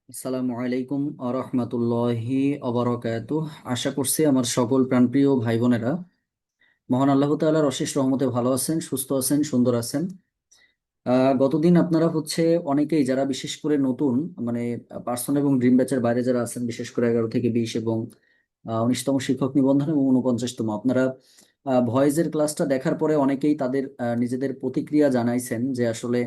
আসসালামু আলাইকুম আরহামতুল্লাহি অবরকাতুহ। আশা করছি আমার সকল প্রাণপ্রিয় ভাই বোনেরা মহান আল্লাহ তাআলার অশেষ রহমতে ভালো আছেন, সুস্থ আছেন, সুন্দর আছেন। গতদিন আপনারা অনেকেই যারা বিশেষ করে নতুন মানে পার্সোনাল এবং ড্রিম ব্যাচের বাইরে যারা আছেন, বিশেষ করে 11 থেকে 20 এবং 19তম শিক্ষক নিবন্ধন এবং 49তম, আপনারা ভয়েসের ক্লাসটা দেখার পরে অনেকেই তাদের নিজেদের প্রতিক্রিয়া জানাইছেন যে আসলে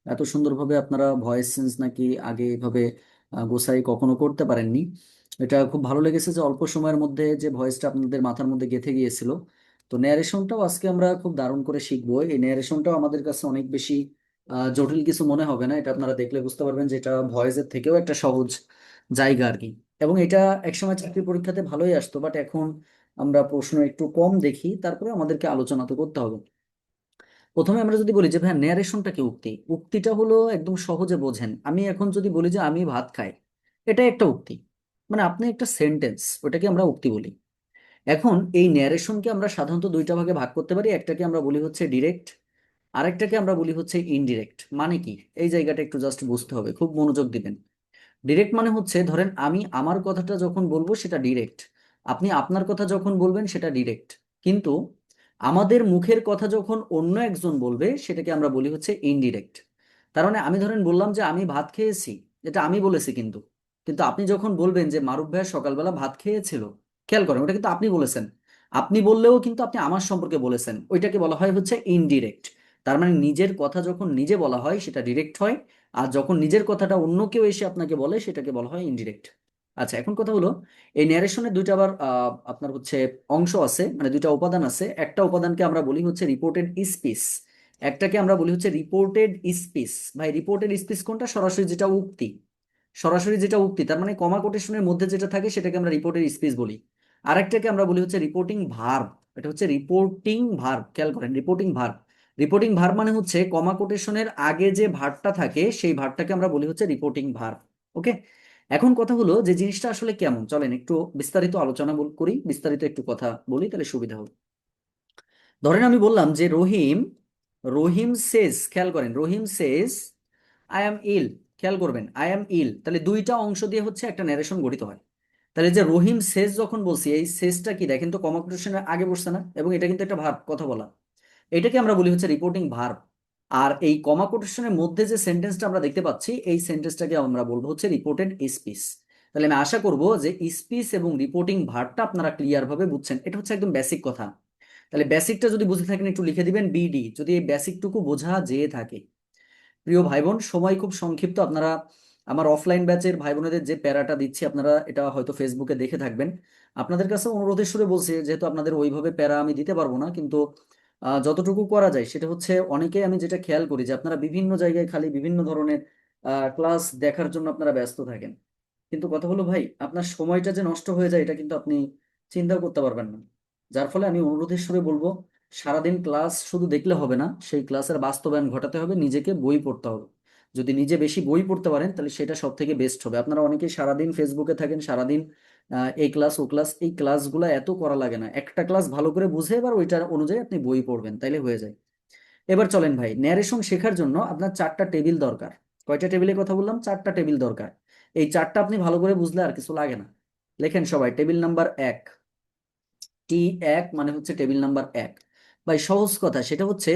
এত সুন্দরভাবে আপনারা ভয়েস চেঞ্জ নাকি আগে এভাবে গোছাই কখনো করতে পারেননি। এটা খুব ভালো লেগেছে যে অল্প সময়ের মধ্যে যে ভয়েসটা আপনাদের মাথার মধ্যে গেঁথে গিয়েছিল। তো ন্যারেশনটাও আজকে আমরা খুব দারুণ করে শিখবো। এই ন্যারেশনটাও আমাদের কাছে অনেক বেশি জটিল কিছু মনে হবে না। এটা আপনারা দেখলে বুঝতে পারবেন যে এটা ভয়েসের থেকেও একটা সহজ জায়গা আর কি। এবং এটা একসময় চাকরি পরীক্ষাতে ভালোই আসতো, বাট এখন আমরা প্রশ্ন একটু কম দেখি, তারপরে আমাদেরকে আলোচনা তো করতে হবে। প্রথমে আমরা যদি বলি যে ভাই ন্যারেশনটা কি, উক্তি, উক্তিটা হলো একদম সহজে বোঝেন। আমি এখন যদি বলি যে আমি ভাত খাই, এটা একটা উক্তি, মানে আপনি একটা সেন্টেন্স, ওটাকে আমরা উক্তি বলি। এখন এই ন্যারেশনকে আমরা সাধারণত দুইটা ভাগে ভাগ করতে পারি। একটাকে আমরা বলি হচ্ছে ডিরেক্ট, আরেকটাকে আমরা বলি হচ্ছে ইনডিরেক্ট। মানে কি, এই জায়গাটা একটু জাস্ট বুঝতে হবে, খুব মনোযোগ দিবেন। ডিরেক্ট মানে হচ্ছে, ধরেন আমি আমার কথাটা যখন বলবো সেটা ডিরেক্ট, আপনি আপনার কথা যখন বলবেন সেটা ডিরেক্ট। কিন্তু আমাদের মুখের কথা যখন অন্য একজন বলবে সেটাকে আমরা বলি হচ্ছে ইনডিরেক্ট। তার মানে আমি ধরেন বললাম যে আমি ভাত খেয়েছি, এটা আমি বলেছি, কিন্তু কিন্তু আপনি যখন বলবেন যে মারুফ ভাইয়া সকালবেলা ভাত খেয়েছিল, খেয়াল করেন ওটা কিন্তু আপনি বলেছেন। আপনি বললেও কিন্তু আপনি আমার সম্পর্কে বলেছেন, ওইটাকে বলা হয় হচ্ছে ইনডিরেক্ট। তার মানে নিজের কথা যখন নিজে বলা হয় সেটা ডিরেক্ট হয়, আর যখন নিজের কথাটা অন্য কেউ এসে আপনাকে বলে সেটাকে বলা হয় ইনডিরেক্ট। আচ্ছা, এখন কথা হলো, এই ন্যারেশনের দুইটা আবার আপনার অংশ আছে, মানে দুইটা উপাদান আছে। একটা উপাদানকে আমরা বলি হচ্ছে রিপোর্টেড স্পিচ, একটাকে আমরা বলি হচ্ছে রিপোর্টেড স্পিচ। ভাই রিপোর্টেড স্পিচ কোনটা? সরাসরি যেটা উক্তি, সরাসরি যেটা উক্তি, তার মানে কমা কোটেশনের মধ্যে যেটা থাকে সেটাকে আমরা রিপোর্টেড স্পিচ বলি। আরেকটাকে আমরা বলি হচ্ছে রিপোর্টিং ভার্ব। এটা হচ্ছে রিপোর্টিং ভার্ব, খেয়াল করেন, রিপোর্টিং ভার্ব। রিপোর্টিং ভার্ব মানে হচ্ছে কমা কোটেশনের আগে যে ভার্বটা থাকে সেই ভার্বটাকে আমরা বলি হচ্ছে রিপোর্টিং ভার্ব। ওকে। এখন কথা হলো যে জিনিসটা আসলে কেমন, চলেন একটু বিস্তারিত আলোচনা করি, বিস্তারিত একটু কথা বলি, তাহলে সুবিধা হবে। ধরেন আমি বললাম যে রহিম, রহিম সেজ, খেয়াল করেন, রহিম সেজ আই অ্যাম ইল। খেয়াল করবেন, আই অ্যাম ইল, তাহলে দুইটা অংশ দিয়ে হচ্ছে একটা ন্যারেশন গঠিত হয়। তাহলে যে রহিম সেজ যখন বলছি, এই সেজটা কি দেখেন তো কমা কোটেশনের আগে বসছে না, এবং এটা কিন্তু একটা ভার্ব, কথা বলা। এটাকে আমরা বলি হচ্ছে রিপোর্টিং ভার্ব। আর এই কমা কোটেশনের মধ্যে যে সেন্টেন্সটা আমরা দেখতে পাচ্ছি এই সেন্টেন্সটাকে আমরা বলবো হচ্ছে রিপোর্টেড স্পিচ। তাহলে আমি আশা করব যে স্পিচ এবং রিপোর্টিং ভার্বটা আপনারা ক্লিয়ার ভাবে বুঝছেন। এটা হচ্ছে একদম বেসিক কথা। তাহলে বেসিকটা যদি বুঝে থাকেন একটু লিখে দিবেন বিডি, যদি এই বেসিকটুকু বোঝা যেয়ে থাকে। প্রিয় ভাই বোন, সময় খুব সংক্ষিপ্ত। আপনারা আমার অফলাইন ব্যাচের ভাই বোনেদের যে প্যারাটা দিচ্ছি, আপনারা এটা হয়তো ফেসবুকে দেখে থাকবেন। আপনাদের কাছে অনুরোধের সুরে বলছি, যেহেতু আপনাদের ওইভাবে প্যারা আমি দিতে পারবো না, কিন্তু যতটুকু করা যায় সেটা হচ্ছে, অনেকেই আমি যেটা খেয়াল করি যে আপনারা বিভিন্ন জায়গায় খালি বিভিন্ন ধরনের ক্লাস দেখার জন্য আপনারা ব্যস্ত থাকেন। কিন্তু কথা হলো ভাই, আপনার সময়টা যে নষ্ট হয়ে যায় এটা কিন্তু আপনি চিন্তাও করতে পারবেন না। যার ফলে আমি অনুরোধের সুরে বলবো, সারাদিন ক্লাস শুধু দেখলে হবে না, সেই ক্লাসের বাস্তবায়ন ঘটাতে হবে, নিজেকে বই পড়তে হবে। যদি নিজে বেশি বই পড়তে পারেন তাহলে সেটা সব থেকে বেস্ট হবে। আপনারা অনেকেই সারাদিন ফেসবুকে থাকেন, সারাদিন এই ক্লাস ও ক্লাস, এই ক্লাসগুলো এত করা লাগে না, একটা ক্লাস ভালো করে বুঝে এবার ওইটার অনুযায়ী আপনি বই পড়বেন, তাইলে হয়ে যায়। এবার চলেন ভাই, ন্যারেশন শেখার জন্য আপনার চারটা টেবিল দরকার। কয়টা টেবিলের কথা বললাম? চারটা টেবিল দরকার। এই চারটা আপনি ভালো করে বুঝলে আর কিছু লাগে না। লেখেন সবাই, টেবিল নাম্বার 1। T1 মানে হচ্ছে টেবিল নাম্বার 1। ভাই সহজ কথা, সেটা হচ্ছে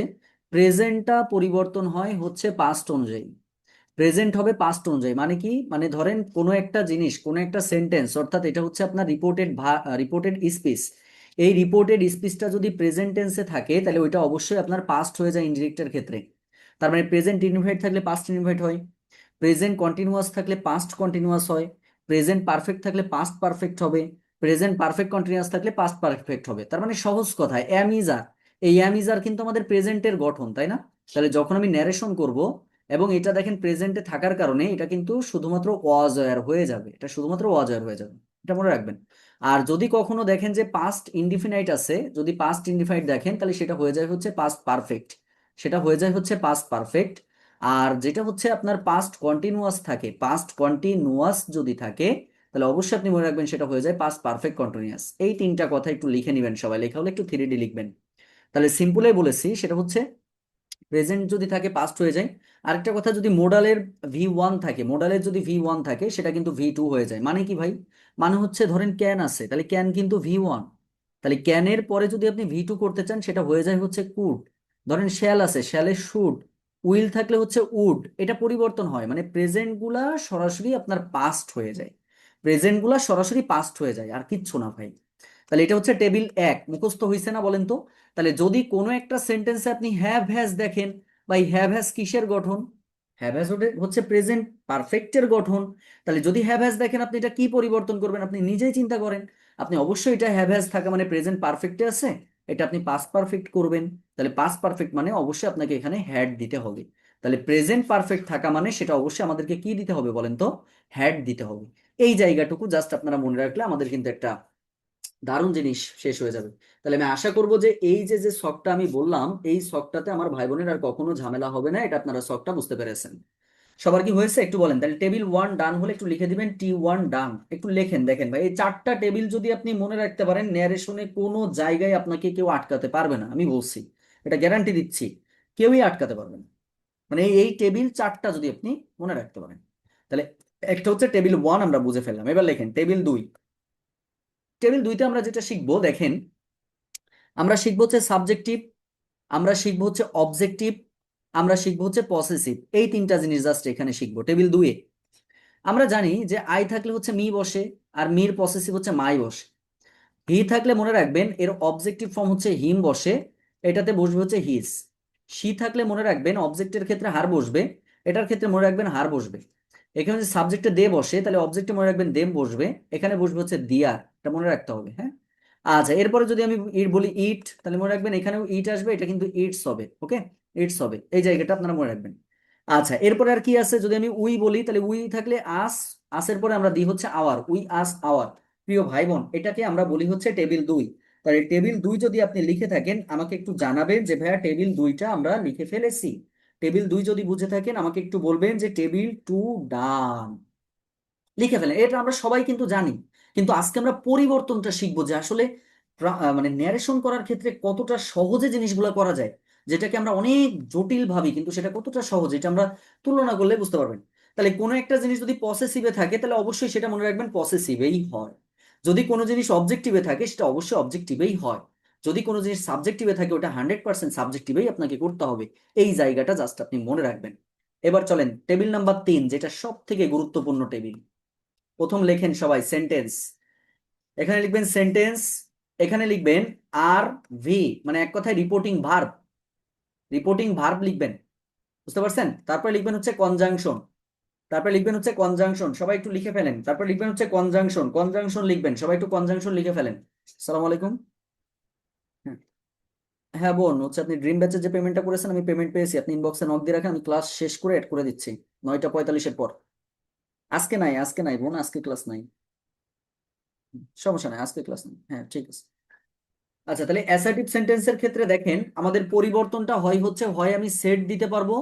প্রেজেন্টটা পরিবর্তন হয় হচ্ছে পাস্ট অনুযায়ী। প্রেজেন্ট হবে পাস্ট অনুযায়ী, মানে কি, মানে ধরেন কোনো একটা জিনিস, কোনো একটা সেন্টেন্স, অর্থাৎ এটা হচ্ছে আপনার রিপোর্টেড স্পিচ। এই রিপোর্টেড স্পিচটা যদি প্রেজেন্ট টেন্সে থাকে তাহলে ওইটা অবশ্যই আপনার পাস্ট হয়ে যায় ইনডিরেক্টের ক্ষেত্রে। তার মানে প্রেজেন্ট ইনভাইট থাকলে পাস্ট ইনভাইট হয়, প্রেজেন্ট কন্টিনিউয়াস থাকলে পাস্ট কন্টিনিউয়াস হয়, প্রেজেন্ট পারফেক্ট থাকলে পাস্ট পারফেক্ট হবে, প্রেজেন্ট পারফেক্ট কন্টিনিউয়াস থাকলে পাস্ট পারফেক্ট হবে। তার মানে সহজ কথায় অ্যাম ইজ আর, এই অ্যাম ইজ আর কিন্তু আমাদের প্রেজেন্টের গঠন, তাই না? তাহলে যখন আমি ন্যারেশন করব, এবং এটা দেখেন প্রেজেন্টে থাকার কারণে এটা কিন্তু শুধুমাত্র ওয়াজ ওয়্যার হয়ে যাবে, এটা শুধুমাত্র ওয়াজ ওয়্যার হয়ে যাবে, এটা মনে রাখবেন। আর যদি কখনো দেখেন যে পাস্ট ইনডিফিনাইট আছে, যদি পাস্ট ইনডিফিনাইট দেখেন তাহলে সেটা হয়ে যায় হচ্ছে পাস্ট পারফেক্ট, সেটা হয়ে যায় হচ্ছে পাস্ট পারফেক্ট। আর যেটা হচ্ছে আপনার পাস্ট কন্টিনিউয়াস থাকে, পাস্ট কন্টিনিউয়াস যদি থাকে তাহলে অবশ্যই আপনি মনে রাখবেন সেটা হয়ে যায় পাস্ট পারফেক্ট কন্টিনিউয়াস। এই তিনটা কথা একটু লিখে নেবেন সবাই, লেখা হলে একটু থ্রি ডি লিখবেন। তাহলে সিম্পলে বলেছি, সেটা হচ্ছে প্রেজেন্ট যদি থাকে পাস্ট হয়ে যায়। আরেকটা কথা, যদি মোডালের V1 থাকে, মোডালের যদি V1 থাকে সেটা কিন্তু V2 হয়ে যায়। মানে কি ভাই? মানে হচ্ছে ধরেন ক্যান আছে, তাহলে ক্যান কিন্তু V1, তাহলে ক্যানের পরে যদি আপনি V2 করতে চান সেটা হয়ে যায় হচ্ছে কুড। ধরেন শ্যাল আছে, শ্যালে শুড। উইল থাকলে হচ্ছে উড। এটা পরিবর্তন হয়, মানে প্রেজেন্ট গুলা সরাসরি আপনার পাস্ট হয়ে যায়, প্রেজেন্ট গুলা সরাসরি পাস্ট হয়ে যায়, আর কিচ্ছু না ভাই। তাহলে এটা হচ্ছে টেবিল 1, মুখস্থ হয়েছে না বলেন তো? তাহলে যদি কোনো একটা সেন্টেন্সে আপনি হ্যাভ হ্যাজ দেখেন, বা এই হ্যাভ হ্যাজ কিসের গঠন? হ্যাভ হ্যাজ হচ্ছে প্রেজেন্ট পারফেক্টের গঠন। তাহলে যদি হ্যাভ হ্যাজ দেখেন, আপনি এটা কি পরিবর্তন করবেন আপনি নিজেই চিন্তা করেন। আপনি অবশ্যই এটা হ্যাভ হ্যাজ থাকা মানে প্রেজেন্ট পারফেক্টে আছে, এটা আপনি পাস্ট পারফেক্ট করবেন। তাহলে পাস্ট পারফেক্ট মানে অবশ্যই আপনাকে এখানে হ্যাড দিতে হবে। তাহলে প্রেজেন্ট পারফেক্ট থাকা মানে সেটা অবশ্যই আমাদেরকে কি দিতে হবে বলেন তো? হ্যাড দিতে হবে। এই জায়গাটুকু জাস্ট আপনারা মনে রাখলে আমাদের কিন্তু একটা দারুণ জিনিস শেষ হয়ে যাবে। তাহলে আমি আশা করব যে এই যে যে শখটা আমি বললাম, এই শখটাতে আমার ভাই বোনের আর কখনো ঝামেলা হবে না, এটা আপনারা শখটা বুঝতে পেরেছেন। সবার কি হয়েছে একটু বলেন। তাহলে টেবিল 1 ডান হলে একটু লিখে দিবেন T1 ডান, একটু লেখেন। দেখেন ভাই, এই 4টা টেবিল যদি আপনি মনে রাখতে পারেন, ন্যারেশনে কোনো জায়গায় আপনাকে কেউ আটকাতে পারবে না, আমি বলছি, এটা গ্যারান্টি দিচ্ছি। কেউই আটকাতে পারবে না। মানে এই টেবিল 4টা যদি আপনি মনে রাখতে পারেন, তাহলে একটা হচ্ছে টেবিল 1 আমরা বুঝে ফেললাম। এবার লেখেন টেবিল 2। টেবিল 2তে আমরা যেটা শিখবো দেখেন, আমরা শিখবো হচ্ছে সাবজেক্টিভ, আমরা শিখবো হচ্ছে অবজেক্টিভ, আমরা শিখবো হচ্ছে পসেসিভ। এই 3টা জিনিস জাস্ট এখানে শিখবো টেবিল 2-এ। আমরা জানি যে আই থাকলে হচ্ছে মি বসে, আর মির পসেসিভ হচ্ছে মাই বসে। হি থাকলে মনে রাখবেন এর অবজেক্টিভ ফর্ম হচ্ছে হিম বসে, এটাতে বসবে হচ্ছে হিজ। শি থাকলে মনে রাখবেন অবজেক্টের ক্ষেত্রে হার বসবে, এটার ক্ষেত্রে মনে রাখবেন হার বসবে। এখানে যদি সাবজেক্টে দে বসে তাহলে অবজেক্টে মনে রাখবেন দেম বসবে, এখানে বসবে হচ্ছে দিয়ার। এটা মনে রাখতে হবে, হ্যাঁ। আচ্ছা, এরপরে যদি আমি বলি ইট, তাহলে মনে রাখবেন এখানেও ইট আসবে, এটা কিন্তু ইটস হবে। ওকে, ইটস হবে, এই জায়গাটা আপনারা মনে রাখবেন। আচ্ছা, এরপরে আর কি আছে? যদি আমি উই বলি তাহলে উই থাকলে আস, আসের পরে আমরা দিই হচ্ছে আওয়ার, উই আস আওয়ার। প্রিয় ভাই বোন, এটাকে আমরা বলি হচ্ছে টেবিল 2। তাহলে টেবিল 2 যদি আপনি লিখে থাকেন আমাকে একটু জানাবেন যে ভাইয়া টেবিল 2টা আমরা লিখে ফেলেছি। টেবিল 2 যদি বুঝে থাকেন আমাকে একটু বলবেন যে টেবিল 2 ডান। লিখে ফেলেন, এটা আমরা সবাই কিন্তু জানি। কিন্তু আজকে আমরা পরিবর্তনটা শিখবো যে আসলে মানে ন্যারেশন করার ক্ষেত্রে কতটা সহজে জিনিসগুলো করা যায়, যেটাকে আমরা অনেক জটিল ভাবি কিন্তু সেটা কতটা সহজ, এটা আমরা তুলনা করলে বুঝতে পারবেন। তাহলে কোনো একটা জিনিস যদি পসেসিভে থাকে তাহলে অবশ্যই সেটা মনে রাখবেন পসেসিভেই হয়। যদি কোনো জিনিস অবজেক্টিভে থাকে সেটা অবশ্যই অবজেক্টিভেই হয়। যদি কোনো জিনিস সাবজেক্টিভে থাকে ওটা 100% সাবজেক্টিভেই আপনাকে করতে হবে। এই জায়গাটা জাস্ট আপনি মনে রাখবেন। এবার চলেন টেবিল নাম্বার 3, যেটা সব থেকে গুরুত্বপূর্ণ টেবিল। প্রথম লেখেন সবাই সেন্টেন্স। এখানে লিখবেন সেন্টেন্স, এখানে লিখবেন আর ভি, মানে এক কথায় রিপোর্টিং ভার্ব। রিপোর্টিং ভার্ব লিখবেন, বুঝতে পারছেন? তারপরে লিখবেন হচ্ছে কনজাংশন, তারপরে লিখবেন হচ্ছে কনজাংশন, সবাই একটু লিখে ফেলেন। তারপরে লিখবেন হচ্ছে কনজাংশন, কনজাংশন লিখবেন, সবাই একটু কনজাংশন লিখে ফেলেন। আসসালামু আলাইকুম। হ্যাঁ, হ্যাঁ বোন, হচ্ছে আপনি ড্রিম ব্যাচের যে পেমেন্টটা করেছেন আমি পেমেন্ট পেয়েছি, আপনি ইনবক্সে নক দিয়ে রাখেন, আমি ক্লাস শেষ করে অ্যাড করে দিচ্ছি 9টা 45-এর পর। আজকে নাই, আজকে নাই বোন, আজকে ক্লাস নাই। সমস্যা নাই, আজকে ক্লাস নেই, হ্যাঁ ঠিক আছে। আচ্ছা, তাহলে অ্যাসার্টিভ সেন্টেন্সের ক্ষেত্রে দেখেন আমাদের পরিবর্তনটা হয় হচ্ছে, হয় আমি সেড দিতে পারবো,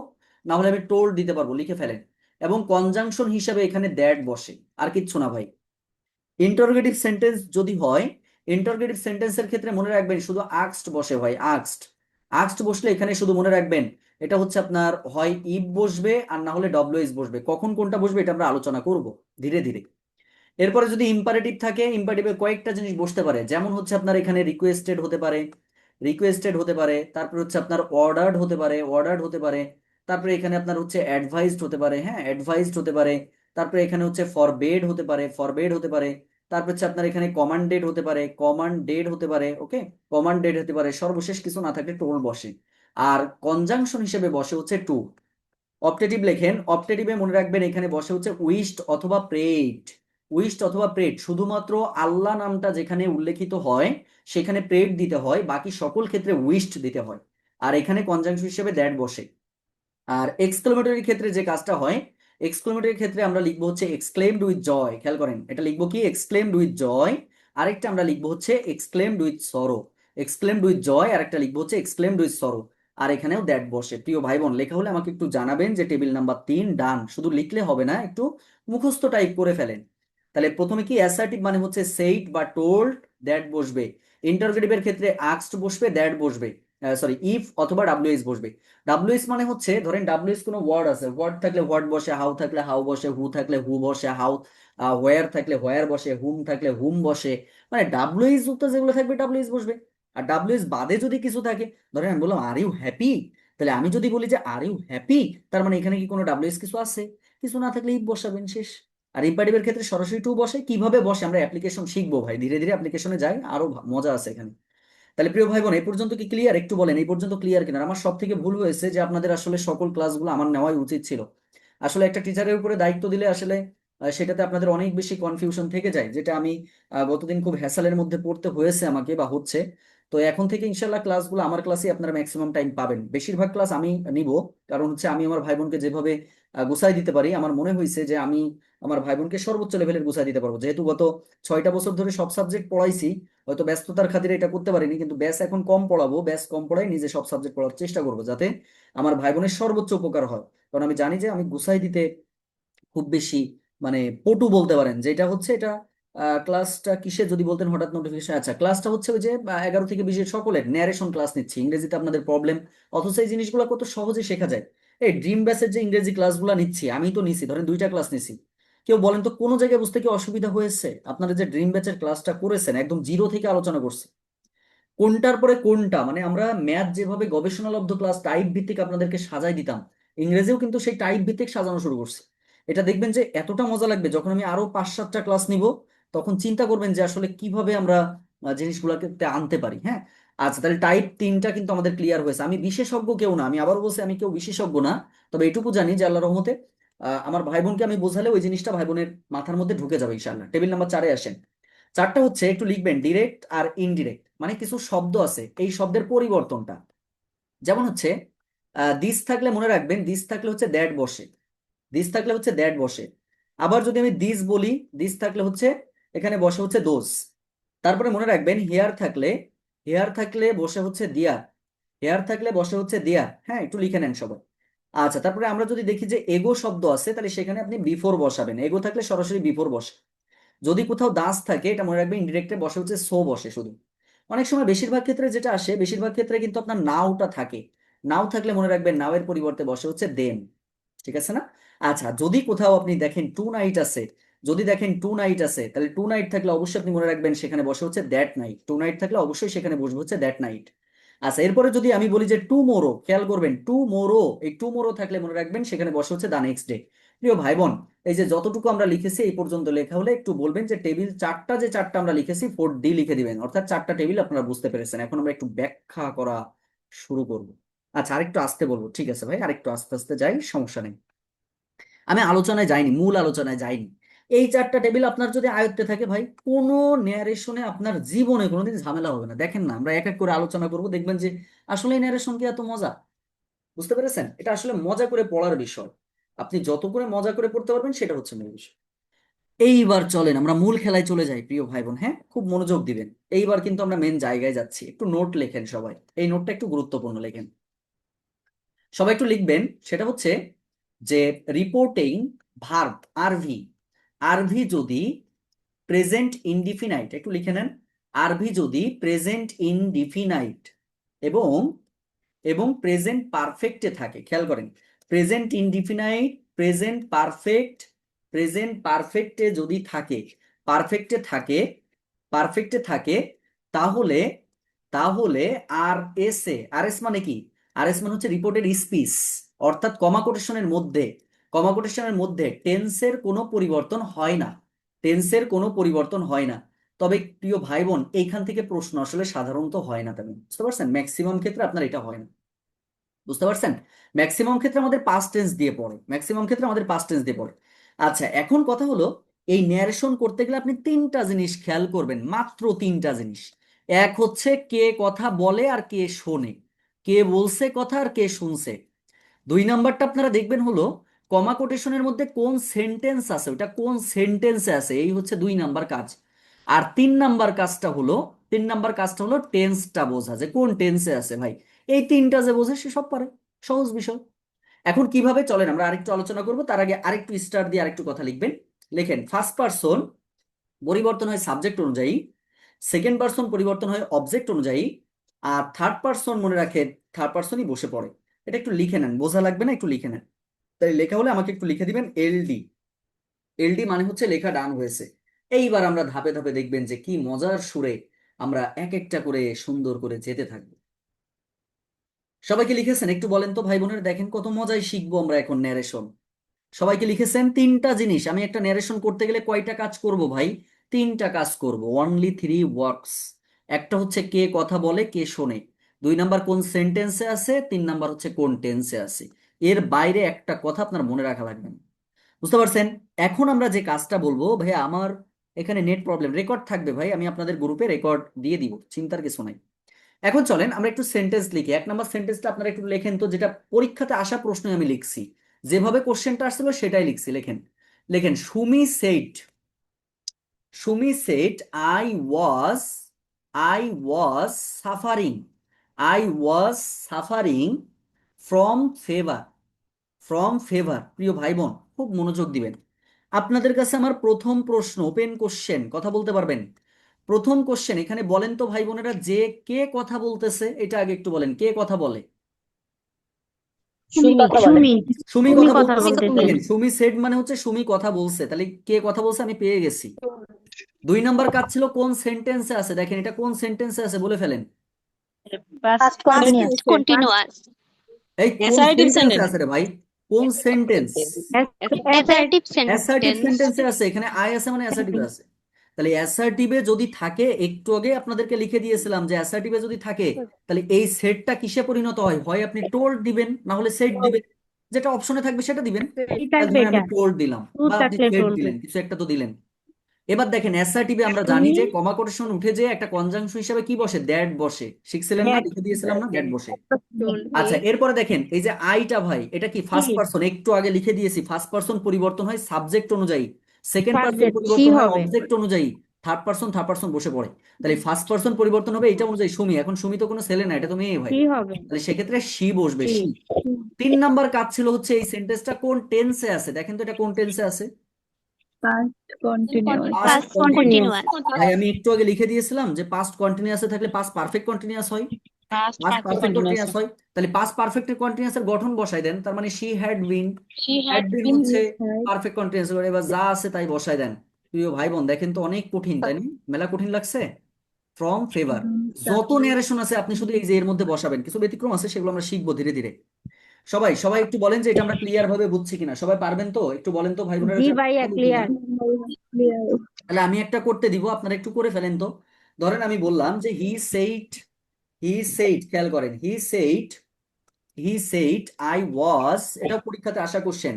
না হলে আমি টোল্ড দিতে পারবো, লিখে ফেলেন। এবং কনজাংশন হিসাবে এখানে দ্যাট বসে, আর কিচ্ছু না ভাই। ইন্টারোগেটিভ সেন্টেন্স যদি হয়, ইন্টারোগেটিভ সেন্টেন্সের ক্ষেত্রে মনে রাখবেন শুধু আক্সড বসে ভাই, আক্সড। আক্সড বসলে এখানে শুধু মনে রাখবেন এটা হচ্ছে আপনার হয় ইফ বসবে আর না হলে ডব্লিউএস বসবে। কখন কোনটা বসবে এটা আমরা আলোচনা করব ধীরে ধীরে। এরপরে যদি ইম্পারেটিভ থাকে, ইম্পারেটিভে কয়েকটা জিনিস বসতে পারে, যেমন হচ্ছে আপনার এখানে রিকোয়েস্টেড হতে পারে, রিকোয়েস্টেড হতে পারে, তারপরে হচ্ছে আপনার অর্ডার্ড হতে পারে, অর্ডার্ড হতে পারে, তারপরে এখানে আপনার হচ্ছে অ্যাডভাইসড হতে পারে, হ্যাঁ অ্যাডভাইসড হতে পারে, তারপরে এখানে হচ্ছে ফরবেড হতে পারে, ফরবেড হতে পারে, তারপর হচ্ছে আপনার এখানে কমান্ডেড হতে পারে, কমান্ডেড হতে পারে, ওকে কমান্ডেড হতে পারে, সর্বশেষ কিছু না থাকলে টোল বসে। আর কনজাংশন হিসেবে বসে হচ্ছে টু। অপটেটিভ লেখেন, অপটেটিভে মনে রাখবেন এখানে বসে হচ্ছে উইশড অথবা প্রেড। উইশড অথবা প্রেড, শুধুমাত্র আল্লাহ নামটা যেখানে উল্লেখিত হয় সেখানে প্রেড দিতে হয়, বাকি সকল ক্ষেত্রে উইশড দিতে হয়। আর এখানে কনজাংশন হিসেবে দ্যাট বসে। আর এক্সক্লেমেটরির ক্ষেত্রে যে কাজটা হয়, এক্সক্লেমেটরির ক্ষেত্রে আমরা লিখবো হচ্ছে এক্সক্লেমড উইথ জয়। খেয়াল করেন, এটা লিখবো কি এক্সক্লেমড উইথ জয়, আরেকটা আমরা লিখবো হচ্ছে exclaimed with sorrow. Exclaimed with joy আর একটা লিখবো হচ্ছে এক্সক্লেমড উইথ সরো। আর এখানেও দ্যাট বসে। প্রিয় ভাই বোন, লেখা হলে আমাকে একটু জানাবেন যে টেবিল নাম্বার 3 ডান। শুধু লিখলে হবে না, একটু মুখস্থ টাইপ করে ফেলেন। তাহলে প্রথমে কি অ্যাসার্টিভ মানে হচ্ছে সেইড বা টোল্ড, দ্যাট বসবে। ইন্টারোগেটিভের ক্ষেত্রে আস্কড বসবে, দ্যাট বসবে। সরি ইফ অথবা ডাব্লিউএস বসবে। ডাব্লিউএস মানে হচ্ছে ধরেন ডাব্লিউএস কোনো ওয়ার্ড আছে, ওয়ার্ড থাকলে ওয়ার্ড বসে, হাউ থাকলে হাউ বসে, হু থাকলে হু বসে, হাউ হোয়ার থাকলে হোয়ার বসে, হুম থাকলে হুম বসে। মানে ডাব্লিউএস যুক্ত যেগুলো থাকবে ডাব্লিউএস বসবে। আর ডাব্লিউএস বাদে যদি কিছু থাকে, ধরেন আমি বললাম আর ইউ হ্যাপি, তাহলে আমি যদি বলি যে আর ইউ হ্যাপি, তার মানে এখানে কি কোনো ডাব্লিউএস কিছু আছে? কিছু না থাকলে ইফ বসাবেন, শেষ। আর ইম্পারেটিভের ক্ষেত্রে সরাসরি টু বসে। কিভাবে বসে আমরা অ্যাপ্লিকেশন শিখবো ভাই, ধীরে ধীরে অ্যাপ্লিকেশনে যাই, আরো মজা আছে এখানে। তাহলে প্রিয় ভাই বোন, এই পর্যন্ত কি ক্লিয়ার? একটু বলেন এই পর্যন্ত ক্লিয়ার কিনা। আমার সব থেকে ভুল হয়েছে যে আপনাদের আসলে সকল ক্লাসগুলো আমার নেওয়াই উচিত ছিল। আসলে একটা টিচারের উপরে দায়িত্ব দিলে আসলে সেটাতে আপনাদের অনেক বেশি কনফিউশন থেকে যায়, যেটা আমি গতদিন খুব হ্যাসালের মধ্যে পড়তে হয়েছে আমাকে বা হচ্ছে। তো এখন থেকে ইনশাল্লাহ ক্লাসগুলো আমার ক্লাসে আপনারা ম্যাক্সিমাম টাইম পাবেন, বেশিরভাগ ক্লাস আমি নিব। কারণ হচ্ছে আমি আমার ভাই বোনকে যেভাবে গুছাই দিতে পারি, আমার মনে হয়েছে যে আমি আমার ভাই বোনকে সর্বোচ্চ লেভেলের গুছাই দিতে পারবো। যেহেতু গত 6টা বছর ধরে সব সাবজেক্ট পড়াইছি, হয়তো ব্যস্ততার খাতিরে এটা করতে পারিনি, কিন্তু ব্যাস এখন কম পড়াবো, ব্যাস কম পড়াই, নিজে সব সাবজেক্ট পড়ার চেষ্টা করবো যাতে আমার ভাই বোনের সর্বোচ্চ উপকার হয়। কারণ আমি জানি যে আমি গুছাই দিতে খুব বেশি মানে পটু বলতে পারেন। যেটা হচ্ছে এটা ক্লাসটা কিসে যদি বলতেন হঠাৎ নোটিফিকেশন, আচ্ছা ক্লাসটা হচ্ছে ওই যে 11 থেকে 20 সকলের ন্যারেশন ক্লাস নিচ্ছি। ইংরেজিতে আপনাদের প্রবলেম, অথচ এই জিনিসগুলো কত সহজে শেখা যায়। এই ড্রিম ব্যাচের যে ইংরেজি ক্লাসগুলো নিচ্ছি, আমি তো নিছি ধরেন 2টা ক্লাস নিছি। কেউ বলেন তো কোনো জায়গায় বুঝতে কি অসুবিধা হয়েছে? আপনারা যে ড্রিম ব্যাচের ক্লাসটা করেছেন একদম জিরো থেকে আলোচনা করছি, কোনটার পরে কোনটা, মানে আমরা ম্যাথ যেভাবে গবেষণালব্ধ ক্লাস টাইপ ভিত্তিক আপনাদেরকে সাজাই দিতাম, ইংরেজিও কিন্তু সেই টাইপ ভিত্তিক সাজানো শুরু করছে। এটা দেখবেন যে এতটা মজা লাগবে যখন আমি আরো 5-7টা ক্লাস নিব, তখন চিন্তা করবেন যে আসলে কিভাবে আমরা জিনিসগুলোকে আনতে পারি। হ্যাঁ, আচ্ছা তাহলে টাইপ 3টা কিন্তু আমাদের ক্লিয়ার হয়েছে। আমি বিশেষজ্ঞ কেউ না, আমি আবার বলছি আমি কেউ বিশেষজ্ঞ না, তবে এটুকু জানি যে আল্লাহ রহমতে আমার ভাই বোনকে আমি বোঝালে ওই জিনিসটা ভাই বোনের মাথার মধ্যে ঢুকে যাবে ইনশাআল্লাহ। টেবিল নাম্বার 4-এ আসেন। 4টা হচ্ছে একটু লিখবেন ডিরেক্ট আর ইনডিরেক্ট, মানে কিছু শব্দ আছে এই শব্দের পরিবর্তনটা। যেমন হচ্ছে দিস থাকলে মনে রাখবেন, দিস থাকলে হচ্ছে দ্যাট বসে, দিস থাকলে হচ্ছে দ্যাট বসে। আবার যদি আমি দিস বলি, দিস থাকলে হচ্ছে এখানে বসে হচ্ছে দোজ। তারপরে মনে রাখবেন হেয়ার থাকলে, হেয়ার থাকলে বসে হচ্ছে দিয়ার, হেয়ার থাকলে বসে হচ্ছে দেয়ার। হ্যাঁ, একটু লিখে নেন সবাই। আচ্ছা তারপরে আমরা যদি দেখি যে এগো শব্দ আছে, তাহলে সেখানে আপনি বিফোর বসাবেন, এগো থাকলে সরাসরি বিফোর বসে। যদি কোথাও দাস থাকে, এটা মনে রাখবেন ইনডিরেক্টে বসে হচ্ছে সো বসে শুধু। অনেক সময় বেশিরভাগ ক্ষেত্রে যেটা আসে, বেশিরভাগ ক্ষেত্রে কিন্তু আপনার নাওটা থাকে, নাও থাকলে মনে রাখবেন নাও এর পরিবর্তে বসে হচ্ছে দেন। ঠিক আছে না? আচ্ছা যদি কোথাও আপনি দেখেন টু নাইট আছে, যদি দেখেন টু নাইট আছে, তাহলে টু নাইট থাকলে অবশ্যই আপনি মনে রাখবেন সেখানে বসে হচ্ছে দ্যাট নাইট, টু নাইট থাকলে অবশ্যই সেখানে বসবে হচ্ছে দ্যাট নাইট। আচ্ছা এরপরে যদি আমি বলি যে টু মোরো, খেয়াল করবেন টু মোরো, এই টু মোরো থাকলে মনে রাখবেন সেখানে বসে হচ্ছে দা নেক্সট ডে। প্রিয় ভাই বোন, এই যে যতটুকু আমরা লিখেছি এই পর্যন্ত লেখা হলে একটু বলবেন যে টেবিল 4টা যে 4টা আমরা লিখেছি 4D লিখে দিবেন, অর্থাৎ 4টা টেবিল আপনারা বুঝতে পেরেছেন। এখন আমরা একটু ব্যাখ্যা করা শুরু করব। আচ্ছা আরেকটু আস্তে বলবো, ঠিক আছে ভাই, আরেকটু আস্তে আস্তে যাই, সমস্যা নেই। আমি আলোচনায় যাইনি, মূল আলোচনায় যাইনি। এই 4টা টেবিল আপনার যদি আয়ত্তে থাকে ভাই, কোনো ন্যারেশনে আপনার জীবনে কোনোদিন ঝামেলা হবে না। দেখেন না, আমরা এক এক করে আলোচনা করব, দেখবেন যে আসলে ন্যারেশন কি এত মজা। বুঝতে পেরেছেন? এটা আসলে মজা করে পড়ার বিষয়। আপনি যত করে মজা করে পড়তে পারবেন সেটা হচ্ছে মূল বিষয়। এইবার চলেন আমরা মূল খেলায় চলে যাই প্রিয় ভাই বোন। হ্যাঁ, খুব মনোযোগ দিবেন। এইবার কিন্তু আমরা মেন জায়গায় যাচ্ছি। একটু নোট লেখেন সবাই, এই নোটটা একটু গুরুত্বপূর্ণ লেখেন। সবাই একটু লিখবেন, সেটা হচ্ছে যে রিপোর্টিং ভার্ব আরভি, আরভি যদি প্রেজেন্ট ইনডিফিনাইট, একটু লিখে নেন, আরভি যদি প্রেজেন্ট ইনডিফিনাইট এবং এবং প্রেজেন্ট পারফেক্টে থাকে, খেয়াল করেন, present indefinite, present perfect, present পারফেক্টে যদি থাকে, পারফেক্টে থাকে, পারফেক্টে থাকে, তাহলে তাহলে আর এস এ, আর এস মানে কি? আর এস মানে হচ্ছে রিপোর্টেড স্পিচ, অর্থাৎ কমা কোটেশনের মধ্যে, কমা কোটেশনের মধ্যে টেন্সের কোনো পরিবর্তন হয় না, টেন্সের কোনো পরিবর্তন হয় না। তবে প্রিয় ভাই বোন, এইখান থেকে প্রশ্ন আসলে সাধারণত হয় না, তেমন বুঝতে পারছেন, ম্যাক্সিমাম ক্ষেত্রে আপনার এটা হয় না। বুঝতে পারছেন? ম্যাক্সিমাম ক্ষেত্রে আমাদের পাস্ট টেন্স দিয়ে পড়ে, ম্যাক্সিমাম ক্ষেত্রে আমাদের পাস্ট টেন্স দিয়ে পড়ে। আচ্ছা এখন কথা হলো, এই ন্যারেশন করতে গেলে আপনি 3টা জিনিস খেয়াল করবেন, মাত্র 3টা জিনিস। এক হচ্ছে কে কথা বলে আর কে শোনে, কে বলছে কথা আর কে শুনছে। 2 নাম্বারটা আপনারা দেখবেন হলো কমা কোটেশনের মধ্যে কোন সেন্টেন্স আছে, ওটা কোন সেন্টেন্সে আছে, এই হচ্ছে 2 নাম্বার কাজ। আর 3 নাম্বার কাজটা হলো, 3 নাম্বার কাজটা হলো টেন্সটা বোঝা, যে কোন টেন্সে আছে ভাই। এই 3টা যে বোঝে সে সব পারে, সহজ বিষয়। এখন কিভাবে চলেন আমরা আরেকটু আলোচনা করব, তার আগে আরেকটু স্টার দিয়ে আরেকটু কথা লিখবেন। লেখেন ফার্স্ট পারসন পরিবর্তন হয় সাবজেক্ট অনুযায়ী, সেকেন্ড পারসন পরিবর্তন হয় অবজেক্ট অনুযায়ী, আর থার্ড পার্সন মনে রাখে থার্ড পার্সনই বসে পড়ে। এটা একটু লিখে নেন, বোঝা লাগবে না, একটু লিখে নেন। তাই লেখা হলে আমাকে একটু লিখে দিবেন এলডি। এলডি মানে হচ্ছে লেখা ডান হয়েছে। এইবার আমরা ধাপে ধাপে দেখবেন যে কি মজার সুরে আমরা এক একটা করে সুন্দর করে যেতে থাকবো। সবাইকে লিখেছেন? একটু বলেন তো ভাই বোনের, দেখেন কত মজায় শিখবো আমরা এখন ন্যারেশন। সবাইকে লিখেছেন? তিনটা জিনিস, আমি একটা ন্যারেশন করতে গেলে কয়টা কাজ করব ভাই? তিনটা কাজ করব, অনলি থ্রি ওয়ার্কস। একটা হচ্ছে কে কথা বলে কে শোনে, দুই নাম্বার কোন সেন্টেন্সে আছে, তিন নাম্বার হচ্ছে কোন টেন্সে আছে। এর বাইরে একটা কথা আপনার মনে রাখা লাগবে না। বুঝতে পারছেন? এখন আমরা যে কাজটা বলবো, ভাই আমার এখানে নেট প্রবলেম, রেকর্ড থাকবে ভাই, আমি আপনাদের গ্রুপে রেকর্ড দিয়ে দিব, চিন্তার কিছু নাই। এখন চলেন আমরা একটু সেন্টেন্স লিখি। এক নাম্বার সেন্টেন্সটা আপনারা একটু লেখেন তো, যেটা পরীক্ষাতে আসা প্রশ্ন আমি লিখছি, যেভাবে কোশ্চেনটা আসছিল সেটাই লিখছি। লেখেন, লেখেন Sumi said I was suffering I was suffering from fever. From fever, প্রিয় ভাই বোন খুব মনোযোগ দিবেন। আপনাদের কাছে আমার প্রথম প্রশ্ন, ওপেন কোশ্চেন, কথা বলতে পারবেন? প্রথম কোশ্চেন, এখানে বলেন তো ভাই বোনেরা, যে কে কথা বলতেছে এটা আগে একটু বলেন, কে কথা বলে? সুমি কথা বলে। সুমি সুমি সুমি কথা কথা বলতেছে। বলতেছে। দেখেন সুমি সেড মানে হচ্ছে সুমি কথা বলছে, তাহলে কে কথা বলছে আমি পেয়ে গেছি। দুই নাম্বার কাজ ছিল কোন সেন্টেন্সে আছে, দেখেন এটা কোন সেন্টেন্সে আছে বলে ফেলেন। Past Past continuous. tense continuous. এই কোন Assertive সেন্টেন্সে sentence. আছে রে ভাই? কোন সেন্টেন্স? Assertive assertive sentence. সেন্টেন্সে আছে, এখানে আই আছে মানে অ্যাসার্টিভ আছে। তাহলে অ্যাসার্টিভে যদি থাকে, একটু আগে আপনাদেরকে লিখে দিয়েছিলাম যে অ্যাসার্টিভে যদি থাকে, তাহলে এই সেটটা কিসে পরিণত হয়? হয় আপনি টোল্ড দিবেন, না হলে সেট দিবেন, যেটা অপশনে থাকবে সেটা দিবেন। কি তাহলে থাকবে ধরেন এটা? আমি টোল্ড দিলাম টু বা আপনি থাকলে সেট টুলবে। দিলেন, কিছু একটা তো দিলেন। এবার দেখেন অ্যাসার্টিভে আমরা জানি সুমি যে কমা কোটেশন উঠে যে একটা কনজাংশন হিসেবে কি বসে, দ্যাট বসে। শিখছিলেন না? হ্যাড লিখে দিয়েছিলাম না, দ্যাট বসে। টুলবে। আচ্ছা এরপরে দেখেন এই যে আইটা ভাই, এটা কি কি ফার্স্ট পারসন? একটু আগে লিখে দিয়েছি, ফার্স্ট পারসন পরিবর্তন হয় সাবজেক্ট অনুযায়ী, সেকেন্ড পারসন সাবজেক্ট সি পরিবর্তন হয় হবে। অবজেক্ট অনুযায়ী, থার্ড পারসন বসে পড়ে। তাহলে ফার্স্ট পারসন পরিবর্তন হবে এটা অনুযায়ী সুমি। এখন সুমি তো কোনো ছেলে না, এটা তো মেয়ে ভাই, সি হবে। তাহলে সেক্ষেত্রে সি বসবে, সি সি। তিন নাম্বার কাজ ছিল হচ্ছে এই সেন্টেন্সটা কোন টেন্সে আছে, দেখেন তো এটা কোন টেন্সে আছে। Past continuous. Past past continuous. Continuous. ভাই আমি একটু আগে লিখে দিয়েছিলাম যে পাস্ট কন্টিনিউয়াসে থাকলে পাস্ট পারফেক্ট কন্টিনিউয়াস হয়, Past past perfect perfect continuous. Continuous হয়। তাহলে পাস্ট পারফেক্ট কন্টিনিউয়াস এর গঠন বসাই দেন, তার মানে she had been. She had had been been. হচ্ছে পারফেক্ট কন্টিনিউয়াস, এবার যা আছে তাই বসাই দেন। প্রিয় ভাই বোন দেখেন তো অনেক কঠিন, তাই না? মেলা কঠিন লাগছে। ফ্রম ফেভার, যত ন্যারেশন আছে আপনি শুধু এই যে এর মধ্যে বসাবেন, কিছু ব্যতিক্রম আছে সেগুলো আমরা শিখবো ধীরে ধীরে। সবাই সবাই একটু বলেন যে এটা আমরা ক্লিয়ার ভাবে বুঝছি কিনা, সবাই পারবেন তো? একটু বলেন তো ভাই বোনেরা জি যে ভাইয়া পারবো কিনা। ক্লিয়ার। তাহলে আমি একটা করতে দিব, আপনারা একটু করে ফেলেন তো। ধরেন আমি বললাম যে হি সেইট, খেয়াল করেন, হি সেইট আই ওয়াজ, এটাও পরীক্ষাতে আসা question,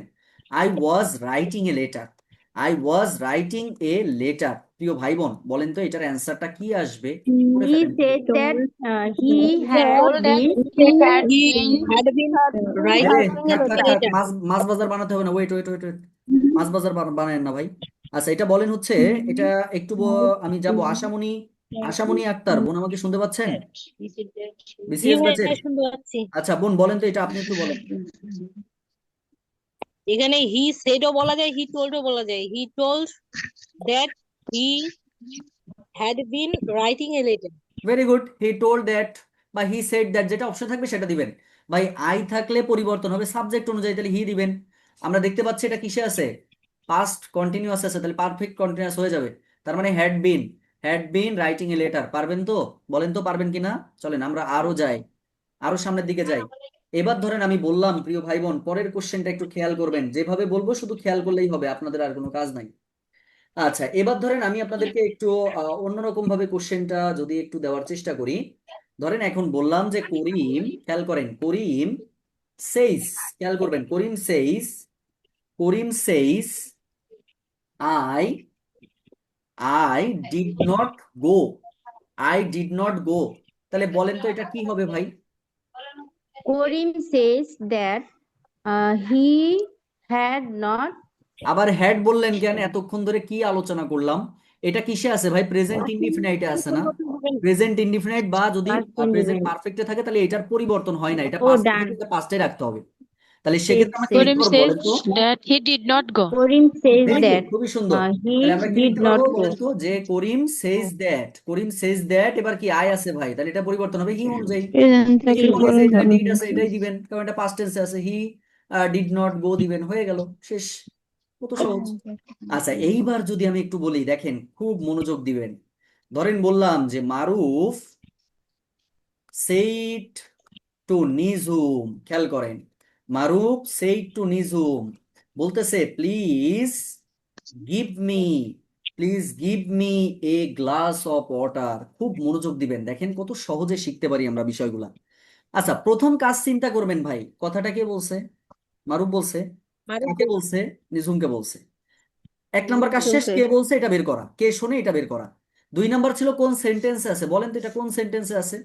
I was writing a letter. প্রিয় ভাই বোন বলেন তো এটার অ্যান্সারটা কি আসবে, একটু করে হি ফেলেন said please। That he He had told that been he had been এই যে writing থাক a থাক থাক, letter. মাছ মাছ বাজার বানাতে হবে না, ওয়েট ওয়েট ওয়েট ওয়েট, মাছ বাজার বানায়েন না ভাই। আচ্ছা এটা বলেন হচ্ছে, এটা একটু আমি যাব আশামণি, আশামণি আক্তার বোন, আমাকে শুনতে পাচ্ছেন? জি বিসিএস ব্যাচের। ভাইয়া শুনতে পাচ্ছি। আচ্ছা বোন বলেন তো এটা আপনি একটু বলেন। এখানে হি সেডও বলা যায়, হি টোল্ডও বলা যায়। He told that he had been writing a letter. Very good, he told that বা হি সেড দ্যাট, যেটা অপশন থাকবে সেটা দিবেন। ভাই আই থাকলে পরিবর্তন হবে সাবজেক্ট অনুযায়ী, তাহলে হি দিবেন। আমরা দেখতে পাচ্ছি এটা কিসে আছে, পাস্ট কন্টিনিউয়াস আছে, তাহলে পারফেক্ট কন্টিনিউয়াস হয়ে যাবে। তার মানে had been writing a letter. পারবেন তো? বলেন তো পারবেন কিনা। চলেন আমরা আরো যাই, আরো সামনের দিকে যাই। এবার ধরেন আমি বললাম, প্রিয় ভাই বোন পরের কোশ্চেনটা একটু খেয়াল করবেন, যেভাবে বলবো শুধু খেয়াল করলেই হবে, আপনাদের আর কোনো কাজ নাই। আচ্ছা এবার ধরেন আমি আপনাদেরকে একটু অন্যরকম ভাবে কোশ্চেনটা যদি একটু দেওয়ার চেষ্টা করি। ধরেন এখন বললাম যে করিম, খেয়াল করেন, করিম সেইস, খেয়াল করবেন, Karim says I I did not go, I did not go. তাহলে বলেন তো এটা কি হবে ভাই? Karim says that he had not. আবার হ্যাড বললেন কেন? এতক্ষণ ধরে কি আলোচনা করলাম, এটা কিসে আছে ভাই? প্রেজেন্ট ইনডিফিনাইটে আছে না? প্রেজেন্ট ইনডিফিনাইট বা যদি পাস্ট প্রেজেন্ট ইন্ডিপেন্ডেন্ট। পারফেক্টে থাকে তাহলে এটার পরিবর্তন হয় না, এটা ও পাস্টে ডান। থাকে, এটা পাস্টে রাখতে হবে। তাহলে সেক্ষেত্রে আমরা কি লিখতে Karim পারবো বলেন তো? says that he did not go. Karim says very good, that খুবই সুন্দর। he তাহলে আমরা কি did লিখতে not পারবো go. বলেন তো? যে করিম says that, Karim says that, এবার কি আই আছে ভাই, তাহলে এটা পরিবর্তন হবে হি অনুযায়ী। হি আছে, এটা ডিড আছে, এটাই দিবেন, কারণ এটা পাস্ট টেন্সে আছে। হি ডিড নট গো দিবেন, হয়ে গেল, শেষ। কত সহজ। আচ্ছা, এইবার যদি আমি একটু বলি, দেখেন খুব মনোযোগ দিবেন। ধরেন বললাম যে মারুফ সেইড টু নিঝুম, খেয়াল করেন, মারুফ সেইড টু নিঝুম বলতেছে please give me, please give me a glass of water. খুব মনোযোগ দিবেন, দেখেন কত সহজে শিখতে পারি আমরা বিষয়গুলা। আচ্ছা, প্রথম কাজ চিন্তা করবেন ভাই, কথাটা কে বলছে? মারুফ বলছে। মারুফ কাকে বলছে? নিঝুমকে বলছে। এক নাম্বার কাজ নিঝুমকে শেষ, বলছে। কে বলছে এটা বের করা, কে শোনে এটা বের করা। দুই নাম্বার ছিল কোন সেন্টেন্সে আছে, বলেন তো এটা কোন সেন্টেন্সে আছে?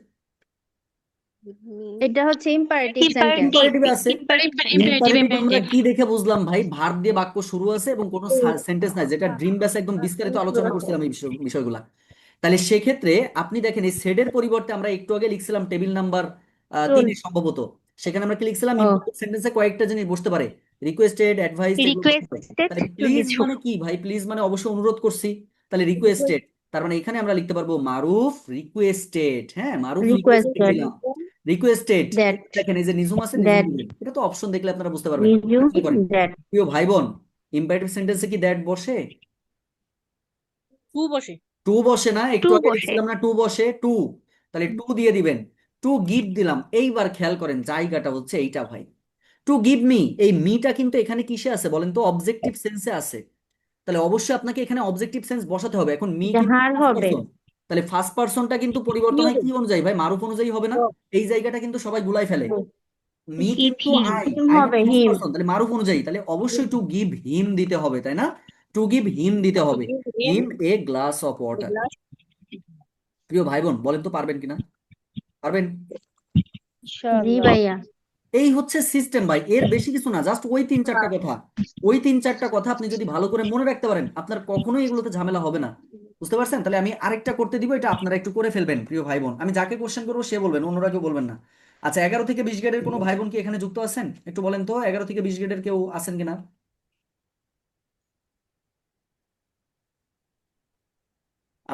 এটা হচ্ছে ইম্পারেটিভ সেন্টেন্স। ইম্পারেটিভে আছে। Imperative, ইম্পারেটিভ আমরা imperative. কি দেখে বুঝলাম ভাই? ভার্ব দিয়ে বাক্য শুরু আছে এবং কোনো সেন্টেন্স নাই, যেটা ড্রিম ব্যাস একদম বিস্তারিত আলোচনা করছিলাম এই বিষয়গুলা। তাহলে সেক্ষেত্রে আপনি দেখেন এই সেডের পরিবর্তে আমরা একটু আগে লিখছিলাম টেবিল নাম্বার 3 সম্ভবত, সেখানে আমরা কি লিখছিলাম? ও ইম্পারেটিভ সেন্টেন্সে কয়েকটা জিনিস বসতে পারে, রিকোয়েস্টেড, অ্যাডভাইসড, এগুলো বসতে পারে। রিকোয়েস্টেড তাহলে টু প্লিজ নিঝুম। মানে কি ভাই? প্লিজ মানে অবশ্যই অনুরোধ করছি, তাহলে রিকোয়েস্টেড। তার মানে এখানে আমরা লিখতে পারবো মারুফ রিকোয়েস্টেড। হ্যাঁ, মারুফ রিকোয়েস্টেড রিকোয়েস্টেড দিলাম, রিকোয়েস্টেড। দ্যাট দেখেন এই যে নিজুম আছে, নিজুম দ্যাট দিবেন, এটা তো অপশন দেখলে আপনারা বুঝতে পারবেন। নিঝুম কি করেন দ্যাট প্রিয় ভাই বোন, ইম্পারেটিভ সেন্টেন্সে কি দ্যাট বসে? টু বসে। টু বসে না? টু একটু আগে বসে। লিখছিলাম না টু বসে, টু। তাহলে টু দিয়ে দিবেন, টু গিভ দিলাম। এইবার খেয়াল করেন জায়গাটা হচ্ছে এইটা ভাই, টু গিভ মি। এই মিটা কিন্তু এখানে কিসে আছে বলেন তো? অবজেক্টিভ সেন্সে আছে। তাহলে অবশ্যই আপনাকে এখানে অবজেক্টিভ সেন্স বসাতে হবে। এখন মি এটা কিন্তু হার ফার্স্ট হবে। পারসন, তাহলে ফার্স্ট পারসনটা কিন্তু কি পরিবর্তন হয় হবে? কি অনুযায়ী ভাই? মারুফ অনুযায়ী হবে না? এই জায়গাটা কিন্তু সবাই গুলাই ফেলে। মি গিভ কিন্তু হিম আই, হিম আইটা হবে ফার্স্ট হিম। পারসন, তাহলে মারুফ অনুযায়ী, তাহলে অবশ্যই টু গিভ হিম দিতে হবে, তাই না? টু গিভ হিম দিতে টু হবে, give him him a glass of a water. Glass. প্রিয় ভাই বোন বলেন তো পারবেন কিনা? পারবেন? জি ইনশাআল্লাহ। ভাইয়া। এই হচ্ছে সিস্টেম ভাই, এর বেশি কিছু না, জাস্ট ওই 3-4টা কথা। ওই 3-4টা কথা আপনি যদি ভালো করে মনে রাখতে পারেন, আপনার কখনোই এগুলোতে ঝামেলা হবে না। বুঝতে পারছেন? তাহলে আমি আরেকটা করতে দিব, এটা আপনারা একটু করে ফেলবেন প্রিয় ভাই বোন। আমি যাকে কোশ্চেন করবো সে বলবেন, অন্যরা কেউ বলবেন না। আচ্ছা, 11 থেকে 20 গ্রেডের কোনো ভাই বোন কি এখানে যুক্ত আছেন? একটু বলেন তো 11 থেকে 20 গ্রেডের কেউ আছেন কিনা?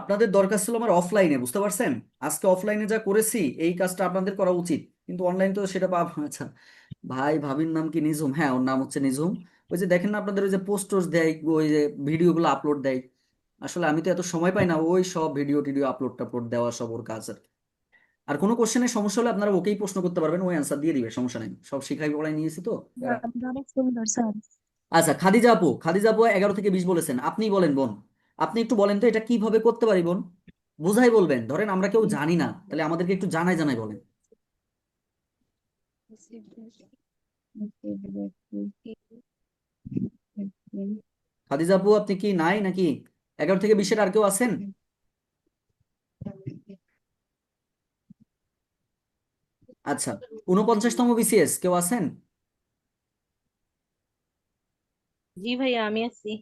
আপনাদের দরকার ছিল আমার অফলাইনে, বুঝতে পারছেন? আজকে অফলাইনে যা করেছি এই কাজটা আপনাদের করা উচিত, কিন্তু অনলাইন তো সেটা পাব। আচ্ছা ভাই, ভাবির নাম কি নিঝুম? হ্যাঁ, ওর নাম হচ্ছে নিঝুম। ওই যে দেখেন না আপনাদের ওই যে পোস্ট টোস্ট দেয়, ওই যে ভিডিওগুলো আপলোড দেয়, আসলে আমি তো এত সময় পাই না ওই সব ভিডিও টিডিও আপলোড টাপলোড দেওয়া, সব ওর কাজ আর কি। আর কোনো কোশ্চেনের সমস্যা হলে আপনারা ওকেই প্রশ্ন করতে পারবেন, ওই অ্যান্সার দিয়ে দিবে, সমস্যা নেই, সব শিখাই পড়াই নিয়েছি তো এরা। আপনি অনেক সুন্দর স্যার। আচ্ছা, খাদিজা আপু, খাদিজা আপু 11 থেকে 20 বলেছেন, আপনি বলেন বোন, আপনি একটু বলেন তো এটা কিভাবে করতে পারি বোন? বুঝাই বলবেন, ধরেন আমরা কেউ জানি না, তাহলে আমাদেরকে একটু জানাই জানাই বলেন। খাদিজা আপু আপনি কি নাই নাকি? 11 থেকে 20-এর আর কেউ আছেন? আচ্ছা, 49তম বিসিএস কেউ আছেন? জি ভাইয়া, আমি আছি।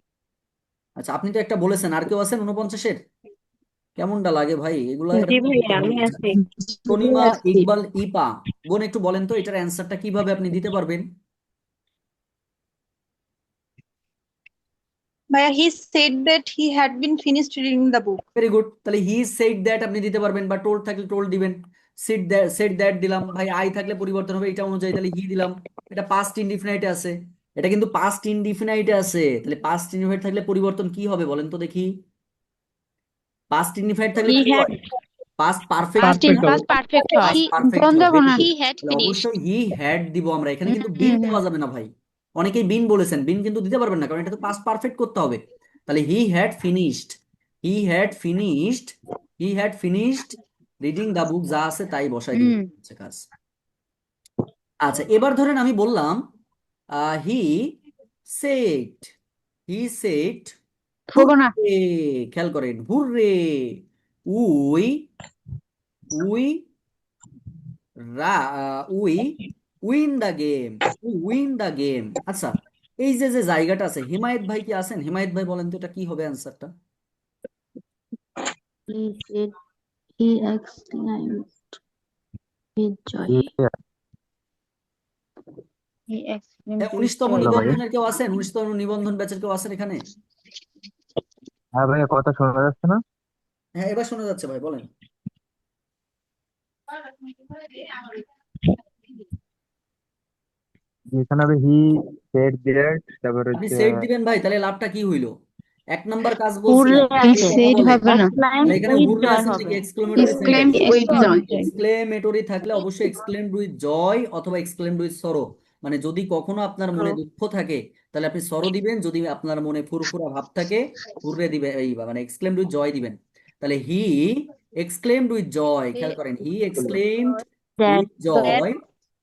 আচ্ছা, আপনি তো একটা বলেছেন, আর কেউ আছেন 49-এর? কেমনটা লাগে ভাই এগুলা? জি এরকম ভাইয়া বলতে হবে আমি আচ্ছা। আছি। তনিমা, আছি। ইকবাল, ইপা, বোন একটু বলেন তো এটার অ্যান্সারটা কিভাবে আপনি দিতে পারবেন? Maya, he said that he had been finished reading the book. Very good, তাহলে হি সেড দ্যাট আপনি দিতে পারবেন, বা টোল্ড থাকলে টোল্ড দিবেন। সিট দ্যাট, সেড দ্যাট দিলাম ভাই, আই থাকলে পরিবর্তন হবে এটা অনুযায়ী, তাহলে হি দিলাম। এটা পাস্ট ইনডিফিনাইটে আছে, এটা কিন্তু পাস্ট ইনডিফিনাইটে আছে, তাহলে পাস্ট ইনডিফিনাইট থাকলে পরিবর্তন কি হবে বলেন তো দেখি? পাস্ট ইনডিফিনাইট থাকলে হি কি হ্যাড হয়? পাস্ট পারফেক্ট Past হয় in না? past perfect হয়। পাস্ট পারফেক্ট হয়, ভেরি গুড। He had তাহলে finished. অবশ্যই হি হ্যাড দিব আমরা, এখানে কিন্তু বিন হুম দেওয়া হুম। যাবে না ভাই। অনেকেই বিন বলেছেন, বিন কিন্তু দিতে পারবেন না, কারণ এটা তো পাস্ট পারফেক্ট করতে হবে। তাহলে he had finished, he had finished, he had finished reading the book, যা আছে তাই বসাই দিব, হুম। হচ্ছে কাজ। আচ্ছা, এবার ধরেন আমি বললাম হি সেড, হি সেড হবো না। হুররে, খেয়াল করেন, hurray, we, we we win the game, win the game. আচ্ছা, এই যে যে জায়গাটা আছে, হিমায়েত ভাই কি আছেন? হিমায়েত ভাই বলেন তো এটা কি হবে অ্যান্সারটা? He said he exclaimed with joy. He explained হ্যাঁ, his 19তম joy. হ্যালো ভাইয়া। নিবন্ধনের কেউ আছেন? 19তম নিবন্ধন ব্যাচের কেউ আছেন এখানে? হ্যাঁ ভাইয়া, কথা শোনা যাচ্ছে না? হ্যাঁ, এবার শোনা যাচ্ছে ভাই, বলেন। যেখানে হবে হি সেড দ্যাট, তারপর আপনি হচ্ছে সেট দিবেন ভাই, তাহলে লাভটা কি হইলো? এক নাম্বার কাজ হুররে বলছিলাম, আছে, কে কথা সেট বলে, হবে না, তাহলে exclaimed এখানে with হুররে joy আছে মানে হবে, কি exclamatory sentence? exclaimed with joy. Exclamatory থাকলে অবশ্যই এক্সক্লেমড উইথ জয় অথবা এক্সক্লেমড উইথ সরো। মানে যদি কখনো আপনার মনে দুঃখ থাকে তাহলে আপনি সরো দিবেন, যদি আপনার মনে ফুরফুরা ভাব থাকে হুররে দিবেন, এই মানে এক্সক্লেমড উইথ জয় দিবেন। তাহলে হি এক্সক্লেমড উইথ জয়, খেয়াল করেন, he exclaimed That with joy,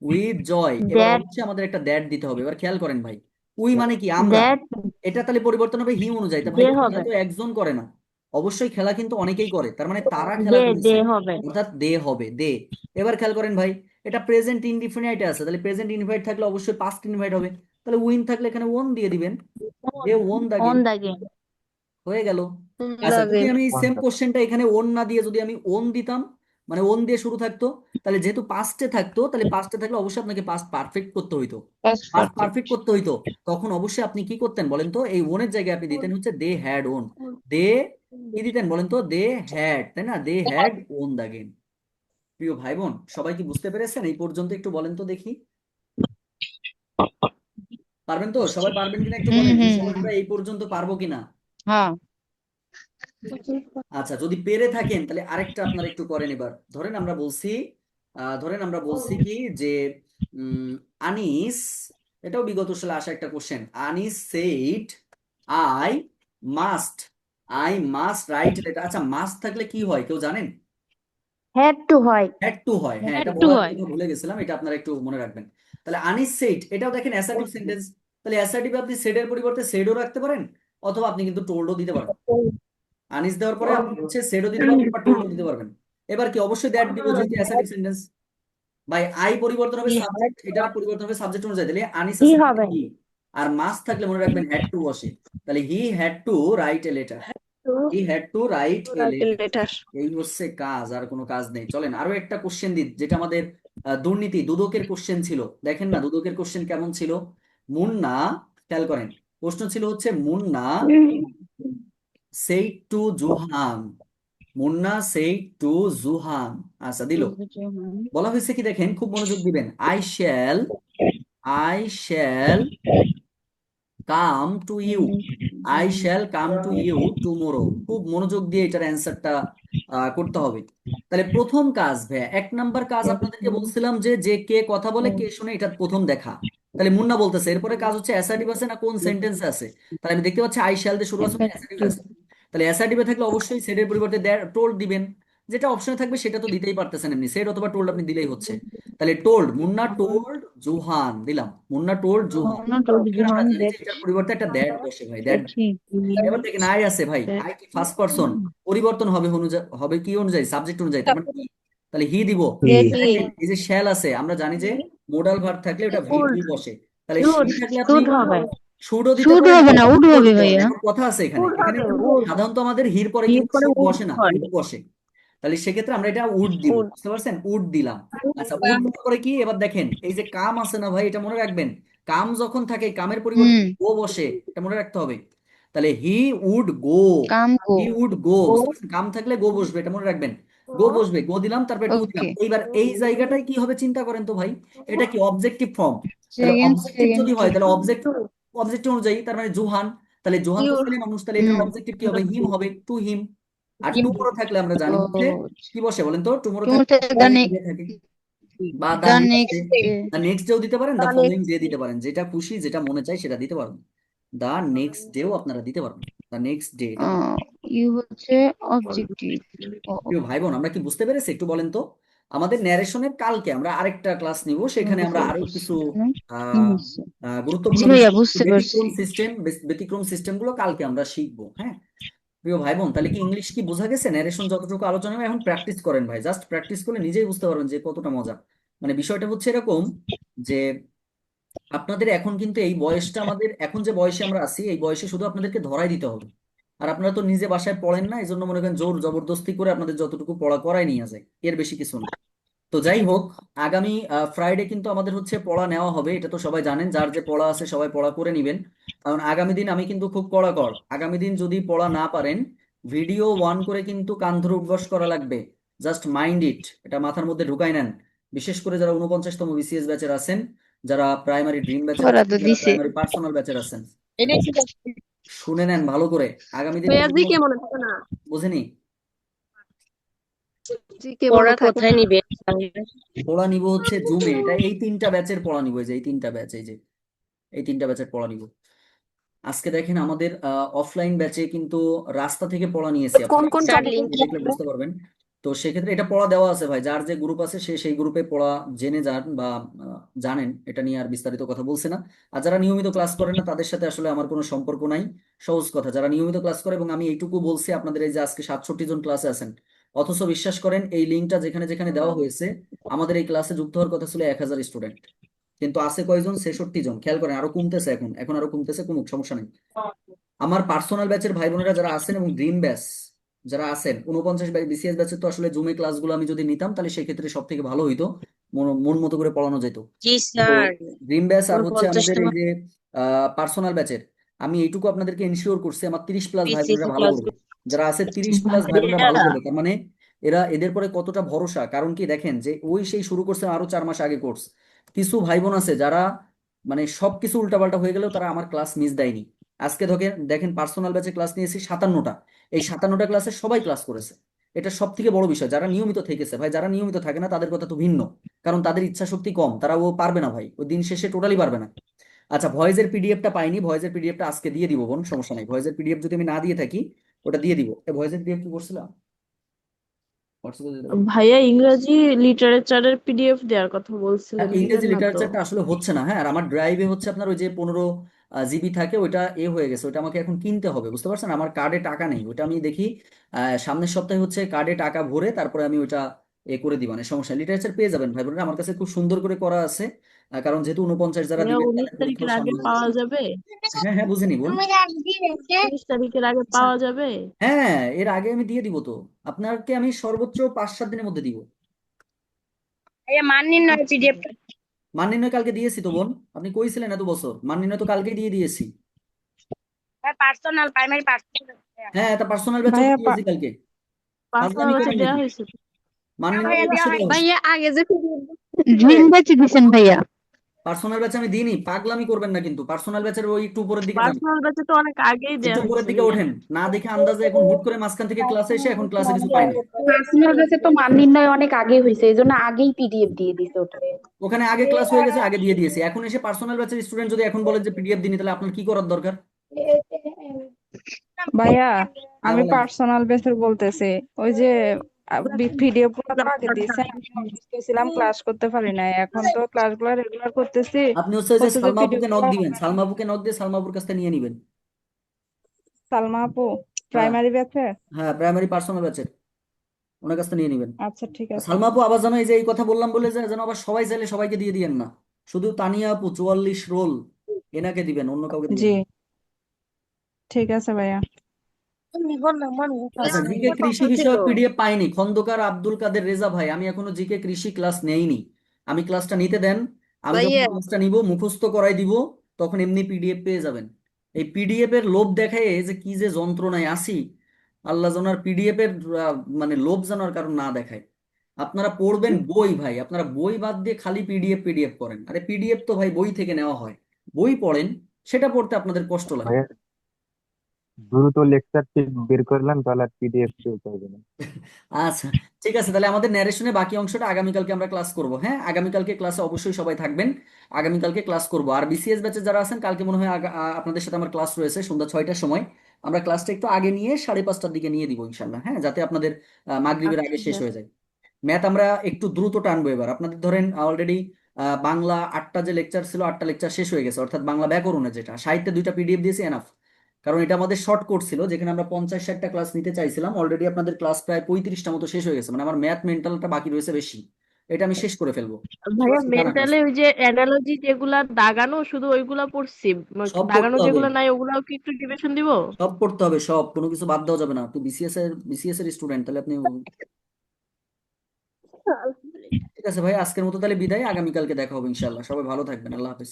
with joy. এবার that অবশ্যই আমাদের একটা দ্যাট দিতে হবে। এবার খেয়াল করেন ভাই, উই মানে কি আমরা, that এটা তাহলে পরিবর্তন হবে হি অনুযায়ী। তা ভাই দে খেলা হবে, তো একজন করে না, অবশ্যই খেলা কিন্তু অনেকেই করে, তার মানে তারা খেলা দে করেছে, দে হবে, অর্থাৎ দে হবে, দে। এবার খেয়াল করেন ভাই, এটা প্রেজেন্ট ইনডিফিনাইটে আছে, তাহলে প্রেজেন্ট ইনডিফিনাইট থাকলে অবশ্যই পাস্ট ইনডিফিনাইট হবে, তাহলে উইন থাকলে এখানে ওন দিয়ে দিবেন, they on the on game, the game. হয়ে গেল। আচ্ছা, যদি আমি সেম কোনটা? কোশ্চেনটা এখানে ওন না দিয়ে যদি আমি ওন দিতাম, মানে ওন দিয়ে শুরু থাকতো, তাহলে যেহেতু পাস্টে থাকতো, তাহলে পাস্টে থাকলে অবশ্যই আপনাকে পাস্ট পারফেক্ট করতে হইতো, পাস্ট পারফেক্ট করতে হইতো। তখন অবশ্যই আপনি কি করতেন বলেন তো, এই ওনের জায়গায় আপনি দিতেন হচ্ছে দে হ্যাড ওন, দে কি দিতেন বলেন তো, দে হ্যাড, তাই না, they had won the game. প্রিয় ভাই বোন, সবাই কি বুঝতে পেরেছেন এই পর্যন্ত? একটু বলেন তো দেখি, পারবেন তো? সবাই পারবেন কিনা একটু বলেন, এই আমরা এই পর্যন্ত পারবো কিনা? হ্যাঁ, আচ্ছা, যদি পেরে থাকেন তাহলে আরেকটা আপনারা একটু করেন। এবার ধরেন আমরা বলছি কি যে উম, আনিস, এটাও বিগত সালে আসা একটা question, Anis said I must, I must right এটা। আচ্ছা, মাস্ট থাকলে কি হয় কেউ জানেন? had to হয়, হ্যাড টু হয়, হ্যাঁ, Had এটা to বলার হয়। কথা ভুলে গেছিলাম, এটা আপনারা একটু মনে রাখবেন। তাহলে আনিস সেইড, এটাও দেখেন অ্যাসার্টিভ সেন্টেন্স, তাহলে অ্যাসার্টিভ আপনি সেডের পরিবর্তে সেডও রাখতে পারেন, অথবা আপনি কিন্তু টোল্ডও দিতে পারেন। আনিস দেওয়ার পরে আপনি হচ্ছে সেডও দিতে পারবেন বা টোলও দিতে পারবেন। এবার কি, অবশ্যই দ্যাট দিব যেহেতু অ্যাসার্টিভ সেন্টেন্স। ভাই আই পরিবর্তন হবে সাবজেক্ট, এটা পরিবর্তন হবে সাবজেক্ট অনুযায়ী, তাহলে আনিস হি আছে হবে, হি, আর মাস থাকলে মনে রাখবেন হ্যাড টু বসে, তাহলে he had to write a letter, he had to write a letter. এই হচ্ছে কাজ, আর কোনো কাজ নেই। চলেন আরো একটা কোশ্চেন দিই, যেটা আমাদের দুর্নীতি দুদকের কোশ্চেন ছিল। দেখেন না দুদকের কোশ্চেন কেমন ছিল। মুন্না, খেয়াল করেন, প্রশ্ন ছিল হচ্ছে মুন্না সেই টু জুহান, মুন্না সেই টু জুহান। আচ্ছা দিল, বলা হয়েছে কি দেখেন, খুব মনোযোগ দিবেন, I shall come to you, I shall come to you tomorrow. খুব মনোযোগ দিয়ে এটার অ্যান্সারটা করতে হবে। তাহলে প্রথম কাজ ভাইয়া, এক নাম্বার কাজ আপনাদেরকে বলছিলাম যে যে কে কথা বলে কে শুনে, এটা প্রথম দেখা। তাহলে মুন্না বলতেছে, এরপরে কাজ হচ্ছে অ্যাসার্টিভ আছে না কোন সেন্টেন্সে আছে, তাহলে আমি দেখতে পাচ্ছি আই শ্যাল দিয়ে শুরু আছে, অ্যাসার্টিভ আছে। তাহলে অ্যাসার্টিভে থাকলে অবশ্যই সেডের পরিবর্তে টোল্ড দিবেন, যেটা অপশনে থাকবে সেটা তো দিতেই পারতেছেন, এমনি সেড অথবা টোল্ড আপনি দিলেই হচ্ছে। তাহলে টোল্ড, মুন্না টোল্ড জুহান দিলাম, Munna told Johan. not told এবার আমরা Johan জানি যে that এটার পরিবর্তে একটা দ্যাট বসে ভাই, দ্যাট। he এবার দেখেন আই আছে ভাই, আই কি ফার্স্ট পারসন, পরিবর্তন হবে হবে কি অনুযায়ী, সাবজেক্ট অনুযায়ী, তার মানে কি, তাহলে হি দিব। হি। দেখেন এই যে শ্যাল আছে, আমরা জানি যে মোডাল ভার্ব থাকলে ওটা ভি টু বসে, তাহলে should সি থাকলে আপনি should হবে, শুডও দিতে শুড পারেন, হবে না, উড উডও হবে দিতে পারেন। ভাইয়া। এখন কথা আছে এখানে, এখানে সাধারণত আমাদের হির পরে কিন্তু শুড বসে না, উড বসে, তাহলে সেক্ষেত্রে আমরা এটা উড দিব, বুঝতে পারছেন, উড দিলাম। আচ্ছা, উড দেওয়ার পরে কি, এবার দেখেন এই যে কাম আছে না ভাই, এটা মনে রাখবেন, কাম যখন থাকে কামের পরিবর্তে হুম, গো বসে, এটা মনে রাখতে হবে। তাহলে he would go, come go. He would go, বুঝতে পারছেন, কাম থাকলে গো বসবে, এটা মনে রাখবেন, গো বসবে, গো দিলাম, তারপরে টু দিলাম। ওকে, এইবার এই জায়গাটায় কি হবে চিন্তা করেন তো ভাই, এটা কি অবজেক্টিভ ফর্ম, তাহলে সেকেন্ড অবজেক্টিভ সেকেন্ড যদি হয় তাহলে অবজেক্টিভ অনুযায়ী, তার মানে জুহান, তাহলে জুহান তো ছেলে মানুষ, তাহলে এটার হুম, অবজেক্টিভ কি হবে, হিম হবে, টু হিম। আর টুমোরো থাকলে আমরা জানি হচ্ছে ও কি বসে বলেন তো, টুমোরো তোমার থাকলে দা following day থাকে, বা দা the next day, next day. The next ডেও দিতে পারেন, দা ফলোইং ডে দিতে পারেন, যেটা খুশি যেটা মনে চায় সেটা দিতে পারবেন, দা নেক্সট ডেও আপনারা দিতে পারবেন, দা নেক্সট ডে এটা। ইউ হচ্ছে অবজেক্টিভ। প্রিয় ভাই বোন, আমরা কি বুঝতে পেরেছি একটু বলেন তো? আমাদের ন্যারেশনের কালকে আমরা আরেকটা ক্লাস নিব, সেখানে আমরা আরো কিছু আহ জি গুরুত্বপূর্ণ ভাইয়া, বিষয়, বুঝতে পারছি। ব্যতিক্রম সিস্টেম গুলো কালকে আমরা শিখবো। হ্যাঁ প্রিয় ভাই বোন, তাহলে কি ইংলিশ কি বোঝা গেছে? ন্যারেশন যতটুকু আলোচনা হয় এখন প্র্যাকটিস করেন ভাই, জাস্ট প্র্যাকটিস করলে নিজেই বুঝতে পারবেন যে কতটা মজা। মানে বিষয়টা হচ্ছে এরকম যে আপনাদের এখন কিন্তু এই বয়সটা, আমাদের এখন যে বয়সে আমরা আছি এই বয়সে শুধু আপনাদেরকে ধরাই দিতে হবে, আর আপনারা তো নিজে বাসায় পড়েন না, এই জন্য মনে করেন জোর জবরদস্তি করে আপনাদের যতটুকু পড়া করাই নিয়ে যায়, এর বেশি কিছু না। তো যাই হোক, আগামী ফ্রাইডে কিন্তু আমাদের হচ্ছে পড়া নেওয়া হবে, এটা তো সবাই জানেন। যার যে পড়া আছে সবাই পড়া করে নিবেন, কারণ আগামী দিন আমি কিন্তু খুব কড়াকড়। আগামী দিন যদি পড়া না পারেন, ভিডিও ওয়ান করে কিন্তু কান ধরে উঠবস করা লাগবে। জাস্ট মাইন্ড ইট, এটা মাথার মধ্যে ঢুকাই নেন। বিশেষ করে যারা 49তম বিসিএস ব্যাচের আছেন, যারা প্রাইমারি ড্রিম ব্যাচের ওরা আছেন, তো যারা দিছে। প্রাইমারি পার্সোনাল ব্যাচের আছেন, এটাই ঠিক আছে। শুনে নেন ভালো করে। আগামী দিন ভাইয়া কিন্তু জিকে মনে থাকে না। বুঝেনি, জিকে মনে পড়া থাকে কোথায় না। নিবে? পড়া নিব হচ্ছে জুমে। এটা এই 3টা ব্যাচের পড়া নিব, এই যে এই 3টা ব্যাচ, এই 3টা ব্যাচের পড়া নিব। আজকে দেখেন আমাদের অফলাইন ব্যাচে কিন্তু রাস্তা থেকে পড়া নিয়েছি, কোন কোন স্যার টপিক? লিংক দেখলে বুঝতে পারবেন। তো সেক্ষেত্রে এটা পড়া দেওয়া আছে ভাই, যার যে গ্রুপ আছে সে সেই গ্রুপে পড়া জেনে যান বা জানেন, এটা নিয়ে আর বিস্তারিত কথা বলছে না। আর যারা নিয়মিত ক্লাস করে না তাদের সাথে আসলে আমার কোনো সম্পর্ক নাই। সহজ কথা, যারা নিয়মিত ক্লাস করে, এবং আমি এইটুকু বলছি আপনাদের, এই যে আজকে 67 জন ক্লাসে আছেন, অথচ বিশ্বাস করেন এই লিঙ্কটা যেখানে যেখানে দেওয়া হয়েছে, আমাদের এই ক্লাসে যুক্ত হওয়ার কথা ছিল 1000 স্টুডেন্ট, কিন্তু আছে কয়জন? 66 জন। খেয়াল করেন, আরো কমতেছে, এখন এখন আরো কমতেছে, কমুক, সমস্যা নেই। আমার পার্সোনাল ব্যাচের ভাই বোনেরা যারা আছেন এবং ড্রিম ব্যাচ যারা আছেন, 49 বিসিএস ব্যাচের তো আসলে জুমে ক্লাসগুলো আমি যদি নিতাম তাহলে সেক্ষেত্রে সব থেকে ভালো হইতো, মন মন মতো করে পড়ানো যেত। জি তো স্যার। ড্রিম ব্যাচ আর হচ্ছে আমাদের 49তম এই যে পার্সোনাল ব্যাচের, আমি এইটুকু আপনাদেরকে এনশিওর করছি, আমার 30+ ভাই বোনেরা বিসিএসসি ভালো ক্লাস। করবে। যারা আছে 30+ ভাই বোনেরা ভালো করবে, তার মানে এরা, এদের পরে কতটা ভরসা। কারণ কি দেখেন, যে ওই সেই শুরু করছে আরো 4 মাস আগে কোর্স। কিছু ভাই বোন আছে যারা মানে সবকিছু উল্টাপাল্টা হয়ে গেলেও তারা আমার ক্লাস মিস দেয়নি। আজকে দেখেন দেখেন পার্সোনাল ব্যাচে ক্লাস নিয়েছি 57টা, এই 57টা ক্লাসে সবাই ক্লাস করেছে। এটা সব থেকে বড় বিষয়, যারা নিয়মিত থেকেছে। ভাই যারা নিয়মিত থাকে না তাদের কথা তো ভিন্ন, কারণ তাদের ইচ্ছা শক্তি কম, তারা ও পারবে না ভাই, ওই দিন শেষে টোটালি পারবে না। আচ্ছা, ভয়েসের পিডিএফটা পাইনি, ভয়েসের পিডিএফটা আজকে দিয়ে দিব বোন, সমস্যা নাই। ভয়েসের পিডিএফ যদি আমি না দিয়ে থাকি, ওটা দিয়ে দিব। ভয়েসের পিডিএফ কি করছিলাম, হোয়াটসঅ্যাপে দিয়ে দেবো। ভাইয়া ইংরেজি লিটারেচারের পিডিএফ দেওয়ার কথা বলছিলেন, ইংরেজি দিলেন না তো? লিটারেচারটা আসলে হচ্ছে না, হ্যাঁ। আর আমার ড্রাইভে হচ্ছে আপনার ওই যে 15 জিবি থাকে, ওইটা হয়ে গেছে, ওইটা আমাকে এখন কিনতে হবে, বুঝতে পারছেন। আমার কার্ডে টাকা নেই, ওটা আমি দেখি সামনের সপ্তাহে হচ্ছে কার্ডে টাকা ভরে তারপরে আমি ওইটা করে দিব, মানে সমস্যা। লিটারেচার পেয়ে যাবেন ভাই বোনেরা, আমার কাছে খুব সুন্দর করে করা আছে। কারণ যেহেতু 49 যারা ভাইয়া দিবেন 19 তাদের তারিখের পরীক্ষাও আগে সামনে পাওয়া আসছে। যাবে? হ্যাঁ হ্যাঁ, বুঝে নিবুন। 19 তারিখের আগে পাওয়া যাবে? হ্যাঁ, এর আগে আমি দিয়ে দিব তো, আপনাকে আমি সর্বোচ্চ 5-7 দিনের মধ্যে দিব। ভাইয়া মান নির্ণয়ের আচ্ছা পিডিএফ। মান নির্ণয় কালকে দিয়েছি তো বোন, আপনি কইছিলেন এত বছর, মান নির্ণয় তো কালকেই দিয়ে দিয়েছি। Personal primary personal. হ্যাঁ, এটা পার্সোনাল ব্যাচেও তো ভাইয়া দিয়েছি কালকে। পার্সোনাল ফাজলামি ব্যাচে করেন দেওয়া নাকি? হয়েছে তো? মান নির্ণয় ভাইয়া দেওয়া অবশ্যই হয় দেওয়া হয়েছে। ভাইয়া আগে যে ড্রিম ব্যাচে দিছেন ভাইয়া? পার্সোনাল ব্যাচে আমি দিইনি, পাগলামি করবেন না কিন্তু। পার্সোনাল ব্যাচের ওই একটু উপরের দিকে যান, পার্সোনাল ব্যাচে তো অনেক আগেই একটু দেওয়া উপরের হয়েছে দিকে ভাইয়া। ওঠেন, না দেখে আন্দাজে এখন হুট করে মাঝখান থেকে ক্লাসে এসে এখন ক্লাসে কিছু পাই না। পার্সোনাল বেসে তো মান নির্ণয় অনেক আগে হয়েছে, এই জন্য আগেই পিডিএফ দিয়ে দিছে ওটা। ওখানে আগে ক্লাস হয়ে গেছে, আগে দিয়ে দিয়েছি। এখন এসে পার্সোনাল ব্যাচের স্টুডেন্ট যদি এখন বলে যে পিডিএফ দিনি, তাহলে আপনার কি করার দরকার? ভাইয়া হ্যাঁ আমি বলেন। পার্সোনাল বেসে বলতেছি, ওই যে পিডিএফ গুলো তো আগে দিয়েছেন, আমি অসুস্থ ছিলাম, ক্লাস করতে পারি নাই, এখন তো ক্লাস গুলো রেগুলার করতেছি। আপনি হচ্ছে ওই যে হচ্ছে যে সালমা পিডিএফ আপুকে নক গুলো দিবেন, সালমা আপুকে নক দিয়ে সালমা আপুর কাছ থেকে নিয়ে নিবেন। সালমা আপু হ্যাঁ প্রাইমারি ব্যাচে। হ্যাঁ, প্রাইমারি পার্সোনাল ব্যাচের, ওনার কাছ থেকে নিয়ে নিবেন। আচ্ছা ঠিক আর আছে। সালমা আপু আবার জানো, এই যে এই কথা বললাম বলে যে যেন আবার সবাই চাইলে সবাইকে দিয়ে দিয়েন না, শুধু তানিয়া আপু 44 রোল এনাকে দিবেন, অন্য কাউকে দিবেন জি না। ঠিক আছে ভাইয়া। আচ্ছা, জিকে কৃষি বিষয়ক পিডিএফ পাইনি, খন্দকার আব্দুল কাদের রেজা ভাই, আমি এখনো জিকে কৃষি ক্লাস নেইনি। আমি ক্লাসটা নিতে দেন, আমি যখন ভাইয়া ক্লাসটা নিব মুখস্থ করাই দিব, তখন এমনি পিডিএফ পেয়ে যাবেন। এই পিডিএফ এর লোভ দেখায় যে কি যে যন্ত্রণায় আসি, আল্লাহ জানার। পিডিএফ এর মানে লোভ জানার কারণ না দেখায়। আপনারা পড়বেন বই ভাই, আপনারা বই বাদ দিয়ে খালি পিডিএফ পিডিএফ করেন। আরে পিডিএফ তো ভাই বই থেকে নেওয়া হয়, বই পড়েন, সেটা পড়তে আপনাদের কষ্ট লাগে। ভাইয়া দ্রুত লেকচার টিপ বের করলাম, তাহলে আর পিডিএফ চলতে হবে না। আচ্ছা, ঠিক আছে, তাহলে আমাদের ন্যারেশনের বাকি অংশটা আগামীকালকে আমরা ক্লাস করব। হ্যাঁ, আগামীকালকে ক্লাসে অবশ্যই সবাই থাকবেন, আগামীকালকে ক্লাস করব। আর বিসিএস ব্যাচে যারা আছেন, কালকে মনে হয় আপনাদের সাথে আমার ক্লাস রয়েছে সন্ধ্যা 6টার সময়। আমরা ক্লাসটা একটু আগে নিয়ে 5:30টার দিকে নিয়ে দিব ইনশাল্লাহ, হ্যাঁ, যাতে আপনাদের মাগরিবের আচ্ছা আগে শেষ ভাইয়া। হয়ে যায়। ম্যাথ আমরা একটু দ্রুত টানবো এবার। আপনাদের ধরেন অলরেডি বাংলা 8টা যে লেকচার ছিল, 8টা লেকচার শেষ হয়ে গেছে, অর্থাৎ বাংলা ব্যাকরণে যেটা, সাহিত্যে 2টা পিডিএফ দিয়েছি, এনাফ। কারণ এটা আমাদের শর্ট কোর্স ছিল, যেখানে আমরা 50-60টা ক্লাস নিতে চাইছিলাম। অলরেডি আপনাদের ক্লাস প্রায় 35টা মতো শেষ হয়ে গেছে, মানে আমার ম্যাথ মেন্টালটা বাকি রয়েছে বেশি, এটা আমি শেষ করে ফেলবো। বুঝতে ভাইয়া পারছেন? টানা ক্লাস, মেন্টালে ওই যে অ্যানালজি যেগুলা দাগানো, শুধু ওইগুলা পড়ছি। সব দাগানো পড়তে হবে, যেগুলো নাই ওগুলাও কি একটু রিভিশন দিব? সব পড়তে হবে, সব, কোনো কিছু বাদ দেওয়া যাবে না। আপনি বিসিএস এর স্টুডেন্ট, তাহলে আপনি ঠিক আছে ভাই, আজকের মতো তাহলে বিদায়, আগামীকালকে দেখা হবে ইনশাল্লাহ। সবাই ভালো থাকবেন, আল্লাহ হাফেজ।